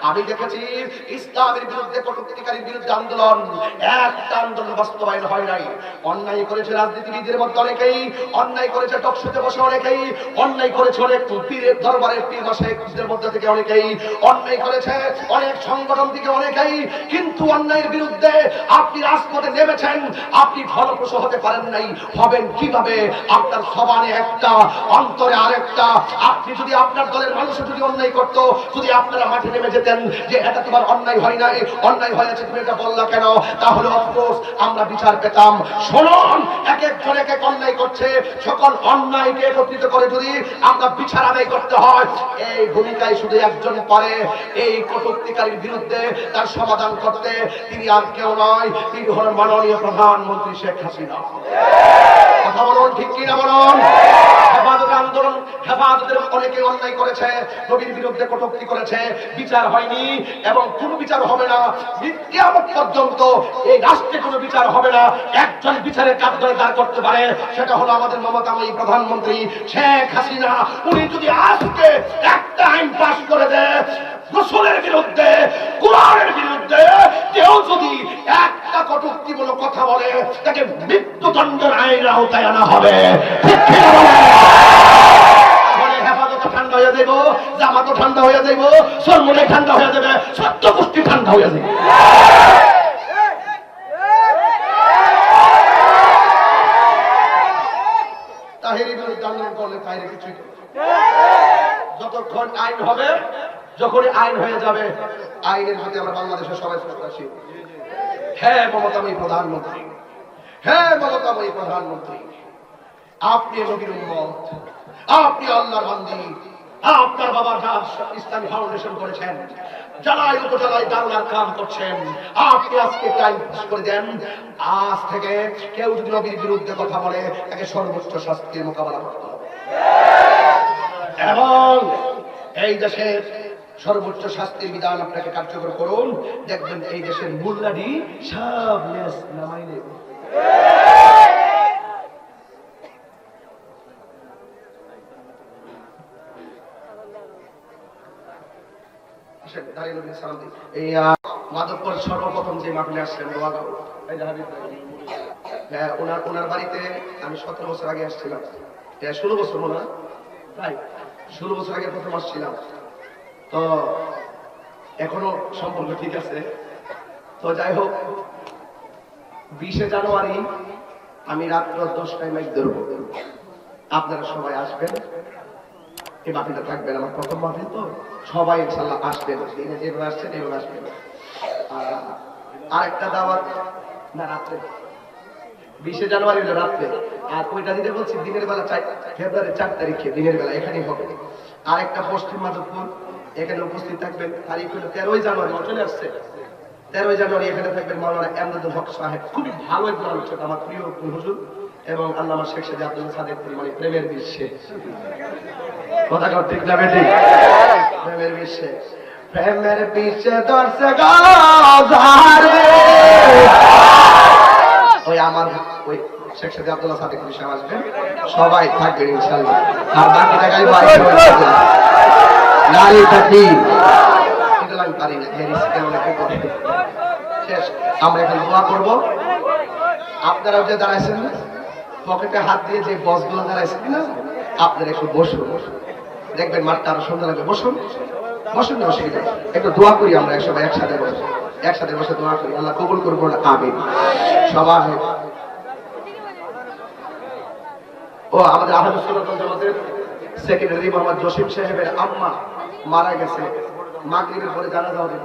আমি দেখেছি, ইসলামের বিরুদ্ধে কটূক্তিকারীর বিরুদ্ধে আন্দোলন। একটা আন্দোলন বাস্তবায়ন হয় নাই। অন্যায় করেছে রাজনীতিবিদদের মধ্যে অনেকেই, অন্যায় করেছে টকশোতে বসে অনেকেই, অন্যায় করেছে অনেক পীরের দরবারের পীর মাশায়েখদের মধ্যে থেকে অনেকেই, অন্যায় করেছে অনেক সংগঠন থেকে অনেকেই। কিন্তু অন্যায়ের বিরুদ্ধে আপনি রাজপথে নেমেছেন, আপনি ফলপ্রসূ হতে পারেন নাই। হবেন কিভাবে? আপনার জবানে একটা, অন্তরে আরেকটা। আপনি যদি আপনার দলের মানুষ যদি অন্যায় করত, যদি আপনারা মাঠে নেমে যেতেন যে এটা তোমার অন্যায় হয় নাই, অন্যায় হয়েছে, তুমি এটা বললা কেন, তাহলে অফকোর্স আমরা বিচার পেতাম। শুনুন, এক একজন এক এক অন্যায় করছে, সকল অন্যায়কে একত্রিত করে যদি আমরা বিচার আদায় করতে হয়, এই ভূমিকায় শুধু একজন পারে, এই কটূক্তিকারীর বিরুদ্ধে তার সমাধান করতে। তিনি আর কেউ নয়, তিনি হলেন মাননীয় প্রধান প্রধানমন্ত্রী শেখ হাসিনা। কথা বলুন ঠিক কিনা বলুন। হেফাজত আন্দোলন, হেফাজতের অনেকে অন্যায় করেছে, নবীর বিরুদ্ধে কটূক্তি করেছে, বিচার হয়নি এবং কোনো বিচার হবে না। কিয়ামত পর্যন্ত এই রাষ্ট্রে কোনো বিচার হবে না। একজন বিচারের কাঠগড়ায় দাঁড় করতে পারে, সেটা হলো আমাদের মমতাময়ী প্রধানমন্ত্রী শেখ হাসিনা। উনি যদি আজকে একটা আইন পাস করে দেয় রাসূলের বিরুদ্ধে, কোরআনের বিরুদ্ধে, কেউ যদি একটা কটূক্তিমূলক কথা বলে তাকে মৃত্যুদণ্ডের আইনের আওতায় আনা হবে। ঠিক কিনা বলেন? তাহলে হেফাজত ঠান্ডা হয়ে যাইব, জামাত ঠান্ডা হয়ে যাইব, সরমনে ঠান্ডা হয়ে যাবে, সত্য গোষ্ঠী ঠান্ডা হয়ে যাবে। তাহেরি বিরুদ্ধে আন্দোলন করলে তাহেরি কিছুই করবে। যতক্ষণ আইন হবে, যখনই আইন হয়ে যাবে, আইনের প্রতি আমরা বাংলাদেশের সবাই প্রত্যাশী। হ্যাঁ মমতাময়ী প্রধানমন্ত্রী, হ্যাঁ মমতাময়ী প্রধানমন্ত্রী, আপনি নবীর উম্মত, আপনি আল্লাহর বান্দী, আপনার বাবা ইসলামী ফাউন্ডেশন করেছেন, জেলায় উপজেলায় দারুণার কাম করছেন। আপনি আজকে টাইম পাস করে দেন, আজ থেকে কেউ যদি নবীর বিরুদ্ধে কথা বলে তাকে সর্বোচ্চ শাস্তির মোকাবেলা করতে হবে এবং এই দেশের সর্বোচ্চ শাস্তির বিধান আপনাকে কার্যকর করুন। দেখবেন এই দেশের মোল্লাটি সব লেস নামাই নেবে। মাধবপুর সর্বপ্রথম যে মাহফিলে আসছেন ওনার বাড়িতে আমি 17 বছর আগে আসছিলাম, 16 বছর মনে হয়, তাই 16 বছর আগে প্রথম আসছিলাম। তো এখনো সম্পর্ক ঠিক আছে। তো যাই হোক, 20 জানুয়ারি আমি রাত্র 10টায় মাইক ধরবো, আপনারা সবাই আসবেন, এই মাহফিলটা থাকবেন, আমার প্রথম মাহফিল তো সবাই ইনশাআল্লাহ আসবেন, দিনে যেভাবে আসছেন এইভাবে আসবেন। আর একটা দাওয়াত না রাত্রে, 20 জানুয়ারি হলো রাত্রে, আর ওইটা দিতে বলছি দিনের বেলা, ফেব্রুয়ারি 4 তারিখে দিনের বেলা এখানেই হবে। আর একটা পশ্চিম মাধবপুর, এখানে উপস্থিত থাকবেন। তারিখ হলো 13 জানুয়ারি, চলে আসছে 13 জানুয়ারি, এখানে থাকবেন মাওলানা এমদাদুল হক সাহেব, খুবই ভালো একজন আলোচক, আমার প্রিয় হুজুর, এবং আল্লামা শেখ সাদি আব্দুল সাদেক, মানে প্রেমের বিশ্বে, কথা কথা ঠিক না বেটি, প্রেমের বিশ্বে, প্রেমের বিশ্বে দর্শে গারে ওই আমার ওই শেখ সাদি আব্দুল সাদেক বিষয় আসবেন, সবাই থাকবেন ইনশাআল্লাহ। আর বাকি জায়গায় বাইরে নারী থাকি এটা আমি পারি না, শেষ। আমরা এখন দোয়া করব। আপনারাও যে দাঁড়াইছেন না, পকেটে হাত দিয়ে যে বসগুলো দাঁড়াইছেন না, আপনারা একটু বসুন, দেখবেন মাঠটা আরো সুন্দর হবে। বসুন বসুন, অসুবিধা, একটু দোয়া করি আমরা সবাই একসাথে বসে, একসাথে বসে দোয়া করি, আল্লাহ কবুল করবো না, আমিন। সবাই ও আমাদের আহমদ সুন্নাতুল জামাতের সেক্রেটারি মোহাম্মদ জসিম সাহেবের আম্মা মারা গেছে, মাগরিবের পরে জানাজা হবে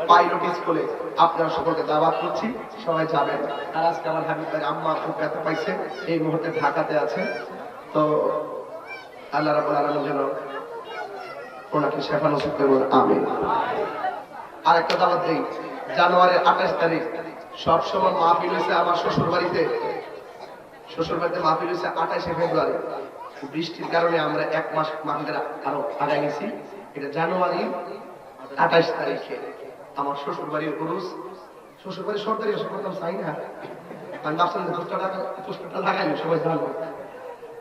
পাইলট স্কুলে। আপনারা সকলকে দাওয়াত করছি, সবাই যাবেন। আর আজকে আমার হাবিব ভাইয়ের আম্মা খুব ব্যথা পাইছে, এই মুহূর্তে ঢাকাতে আছে। তো আল্লাহ রাব্বুল আলামিন যেন ওনাকে শেফা নসিব করুন, আমিন। আর একটা দাওয়াত দেই, জানুয়ারির 28 তারিখ সবসময় মাহফিল হয়েছে আমার শ্বশুর বাড়িতে, মাহফিল হয়েছে 28শে ফেব্রুয়ারি। বৃষ্টির কারণে আমরা 1 মাস মাহফিলটা আরো আগায় গেছি। এটা জানুয়ারি 28 তারিখে আমার শ্বশুর বাড়ির উরুস। শ্বশুর বাড়ির সরকারি এসে করতাম চাই না, আমি ভাবছিলাম যে পুষ্পটা লাগাইনি, সবাই জানবো।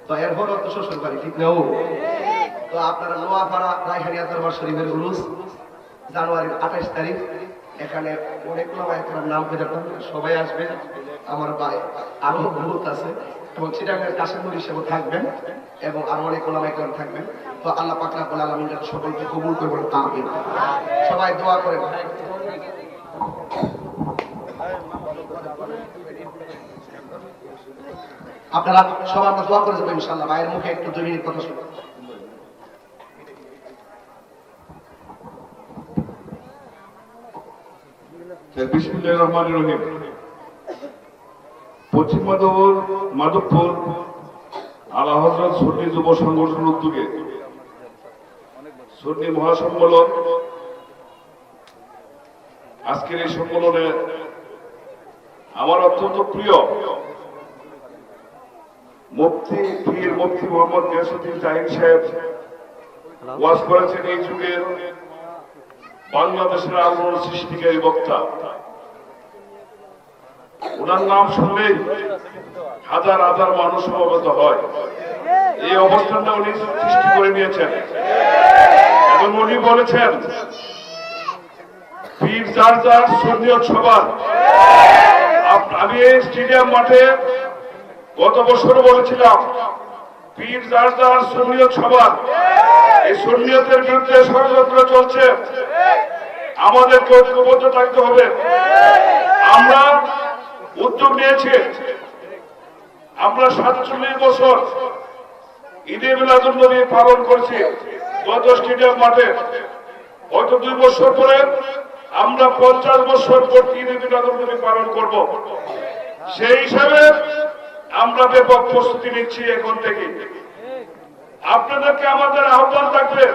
তো এরপরও তো শ্বশুর বাড়ি, ঠিক না? তো আপনারা নোয়াপাড়া রায়হানিয়া দরবার শরীফের উরুস জানুয়ারির 28 তারিখ। এখানে অনেক নাম পেয়ে যেতাম, সবাই আসবেন। আমার ভাই আরো বহুত আছে, এবং চিটাগাঙ্গের কাশিমুল হিসেবে থাকবেন, এবং আরো অনেক ওলামাইকরাম থাকবেন। তো আল্লাহ পাক রব্বুল আলামিন সকলকে কবুল করবেন, আমিন। সবাই দোয়া করেন। আপনারা সবাই আমরা দোয়া করে যাবো ইনশাআল্লাহ। ভাইয়ের মুখে একটু 2 মিনিট কথা শুনুন। বিসমিল্লাহির রহমানির রহিম। পশ্চিম মাধবপুর আলা হযরত সুন্নি যুব সংগঠন উদ্যোগে সুন্নি মহাসম্মেলন, আজকের এই সম্মেলনে আমার অত্যন্ত প্রিয় মুফতি পীর মুফতি মোহাম্মদ গিয়াসউদ্দিন জাহিদ সাহেব ওয়াজ করেছেন এই যুগের বাংলাদেশের আলোড়ন সৃষ্টিকারী বক্তা। ওনার নাম শুনলেই হাজার হাজার মানুষ সমবেত হয়। এই অবস্থানটা উনি সৃষ্টি করে নিয়েছেন এবং উনি বলেছেন পীর যার যার সুন্নিয়ত সবার। আমি এই স্টেডিয়াম মাঠে গত বছর বলেছিলাম পীর যার যার সুন্নিয়ত সবার। এই সুন্নিয়তের বিরুদ্ধে ষড়যন্ত্র চলছে, আমাদেরকে ঐক্যবদ্ধ থাকতে হবে। আমরা উদ্যোগ নিয়েছি, আমরা 47 বছর ঈদে মিলাদুন নবী পালন করছি গত স্টেডিয়াম মাঠে। হয়তো 2 বছর পরে আমরা 50 বছর পর ঈদে মিলাদুন নবী পালন করব। সেই হিসাবে আমরা ব্যাপক প্রস্তুতি নিচ্ছি এখন থেকে। আপনাদেরকে আমাদের আহ্বান থাকবে,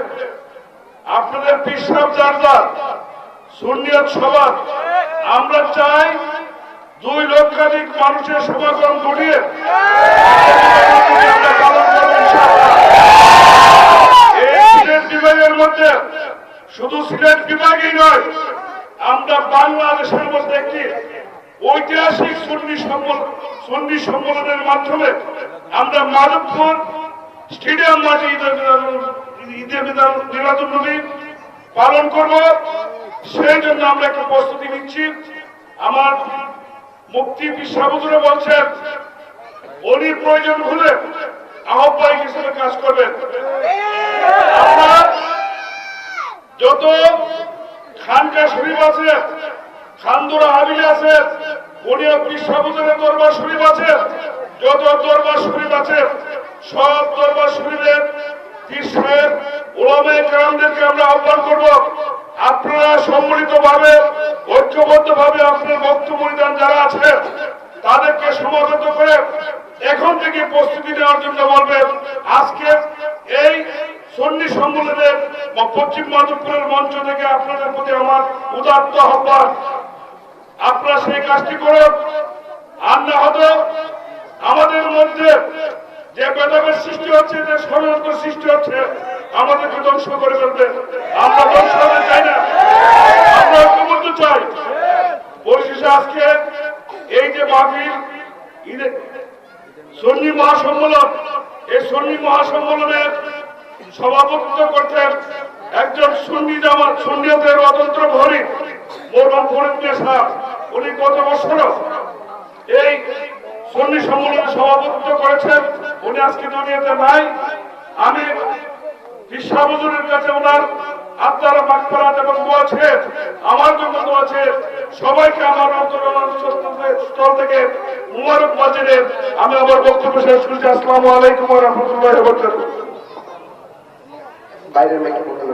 আপনাদের পিছরাব যার যার সুন্নিয়ত সবার। আমরা চাই 2 লক্ষাধিক মানুষের সমাগম ঘটিয়ে এই সিলেট বিভাগের মধ্যে, শুধু সিলেট বিভাগই নয়, আমরা বাংলাদেশের মধ্যে একটি ঐতিহাসিক সুন্নি সম্মেলনের মাধ্যমে আমরা মাধবপুর স্টেডিয়াম মাঠে ঈদে মিলাদুন নবী পালন করব। সেই জন্য আমরা একটা প্রস্তুতি নিচ্ছি। আমার মুফতি বিশ্বহুজুরে বলছেন উনি প্রয়োজন হলে আহ্বায়ক হিসেবে কাজ করবেন। আপনার যত খানকা শরীফ আছে, খানদুরা হাবিলি আছে, উনিও বিশ্বহুজুরের দরবার শরীফ আছে, যত দরবার শরীফ আছে সব দরবার শরীফের পীর সাহেব উলামায়ে কেরামদেরকে আমরা আহ্বান করব, আপনারা সম্মিলিতভাবে ঐক্যবদ্ধভাবে আপনার বক্তব্য দান যারা আছে তাদেরকে সমাবেত করে এখন থেকে প্রস্তুতি নেওয়ার জন্য বলবেন। আজকে এই সুন্নি সম্মেলনের পশ্চিম মাধবপুরের মঞ্চ থেকে আপনাদের প্রতি আমার উদাত্ত আহ্বান, আপনারা সেই কাজটি করুন। আর না হতো আমাদের মধ্যে যে ভেদাভেদ সৃষ্টি হচ্ছে, যে ষড়যন্ত্র সৃষ্টি হচ্ছে, আমাদেরকে ধ্বংস করে ফেলবে। আমরা ধ্বংস হতে চাই না, আমরা ঐক্যবদ্ধ চাই। পরিশেষে আজকে এই যে মাহফিল সুন্নি মহাসম্মেলন, এই সুন্নি মহাসম্মেলনের সভাপতিত্ব করতেন একজন সুন্নিয়তের অতন্ত্র ভরি মরহুম ফরিদ মিয়া সাহেব। উনি গত বছর এই সুন্নি সম্মেলনে সভাপতিত্ব করেছেন, উনি আজকে দুনিয়াতে নাই। আমি বিশ্বহুজুরের কাছে ওনার আত্মার মাগফিরাত এবং দোয়া চেয়ে, আমার জন্য দোয়া চেয়ে সবাইকে আমার অন্তরস্থল থেকে মুবারকবাদ জানিয়ে আমি আমার বক্তব্য শেষ করছি। আসসালামু আলাইকুম ওয়া রাহমাতুল্লাহি ওয়া বারাকাতুহু। বাইরের মেয়েকে বলতে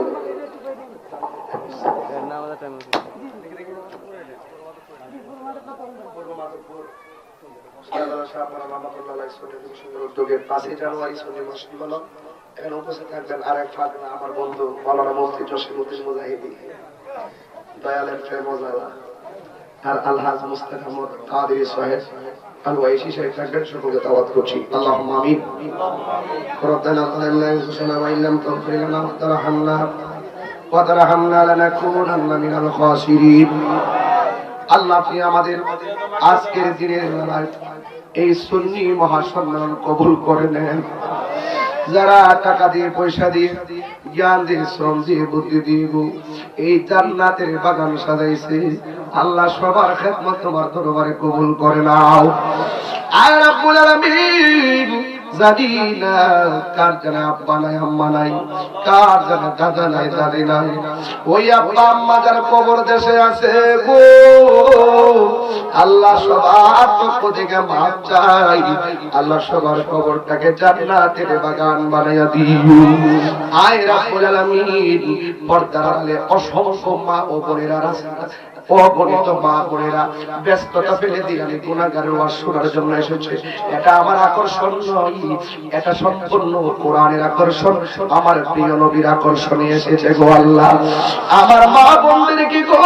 উদ্যোগের 5 জানুয়ারি সুন্নি মহাসম্মেলন। এখানে উপস্থিত থাকবেন আরেক ফাতেমা আমার বন্ধু মাওলানা মুফতি জসিমউদ্দিন মুজাহিদি, দয়ালের ফেরমজালা, আর আলহাজ মুস্তাফা কাদেরী সাহেব আল-ওয়াইসি সাহেব থাকবেন। সকলকে দাওয়াত করছি। আল্লাহুম্মা আমিন। রব্বানা যালামনা আনফুসানা ওয়া ইল্লাম তাগফির লানা ওয়া তারহামনা লানাকুনান্না মিনাল খাসিরিন। আল্লাহ আপনি আমাদের আজকের দিনের বেলায় এই সুন্নি মহাসম্মেলন কবুল করে নেন। যারা টাকা দিয়ে, পয়সা দিয়ে, জ্ঞান দিয়ে, শ্রম দিয়ে, বুদ্ধি দিয়ে এই জান্নাতের বাগান সাজাইছে, আল্লাহ সবার খেদমত তোমার দরবারে কবুল করে নাও। আর রাব্বুল আলামিন জানি না কার জানে আব্বা নাই, আম্মা নাই, কার জানে দাদা নাই, দাদি নাই। ওই আব্বা আম্মা যার কবর দেশে আছে গো, আল্লাহ সবার পক্ষ থেকে মাফ চাই। আল্লাহ সবার কবরটাকে জান্নাতের বাগান বানাইয়া দিও। আয় রাব্বুল আলামিন পর্দার আড়ালে অসংখ্য মা ও বোনেরা অগণিত মা বোনেরা ব্যস্ততা ফেলে দিয়ে আমি গুনাহগারের ওয়াজ শোনার জন্য এসেছি। এটা আমার আকর্ষণ নয়, এটা সম্পূর্ণ কোরআনের আকর্ষণ, আমার প্রিয় নবীর আকর্ষণে এসেছে গো আল্লাহ। আমার মা বোনদেরকে গো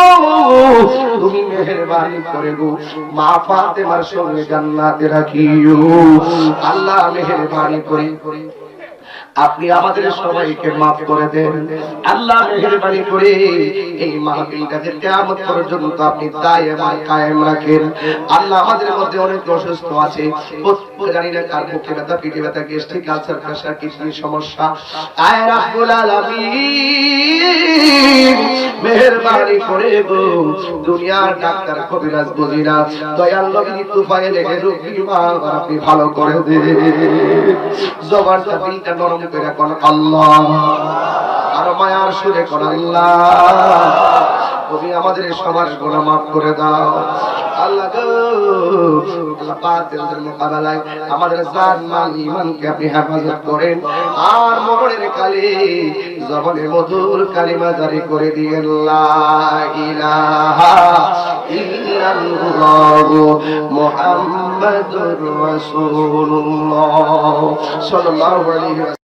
তুমি মেহেরবানি করে গো মা ফাতেমার সঙ্গে জান্নাতে রাখিও আল্লাহ। মেহেরবানি করে আপনি আমাদের সবাইকে মাফ করে দেন আল্লাহ। মেহেরবানি করে এই মাহফিলটাকে কিয়ামত পর্যন্ত আপনি দায়েমা কায়েম রাখেন আল্লাহ। আমাদের মধ্যে অনেক অসুস্থ আছে, প্রত্যেক জানি না কার বুকে ব্যথা, পিঠে ব্যথা, গ্যাস্ট্রিক আলসার, প্রেসার, কিডনি সমস্যা। আয় রাব্বুল আলামিন মেহেরবানি করে গো দুনিয়ার ডাক্তার কবিরাজ বুঝি না, দয়াল নবী তুফাইল রোগী মা আপনি ভালো করে দেন। জবানটা দিলটা নরম করে কোন আল্লাহ, আর মায়ার সুরে কোন আল্লাহ। তুমি আমাদের সবার গুনাহ মাফ করে দাও আল্লাহ গো। আল্লাহ বাতিলের মোকাবেলায় আমাদের জান মাল ঈমানকে আপনি হেফাজত করেন, আর মরণের কালে জবানে মধুর কালিমা জারি করে দিয়েন লা ইলাহা ইল্লাল্লাহু মুহাম্মাদুর রাসূলুল্লাহ সাল্লাল্লাহু আলাইহি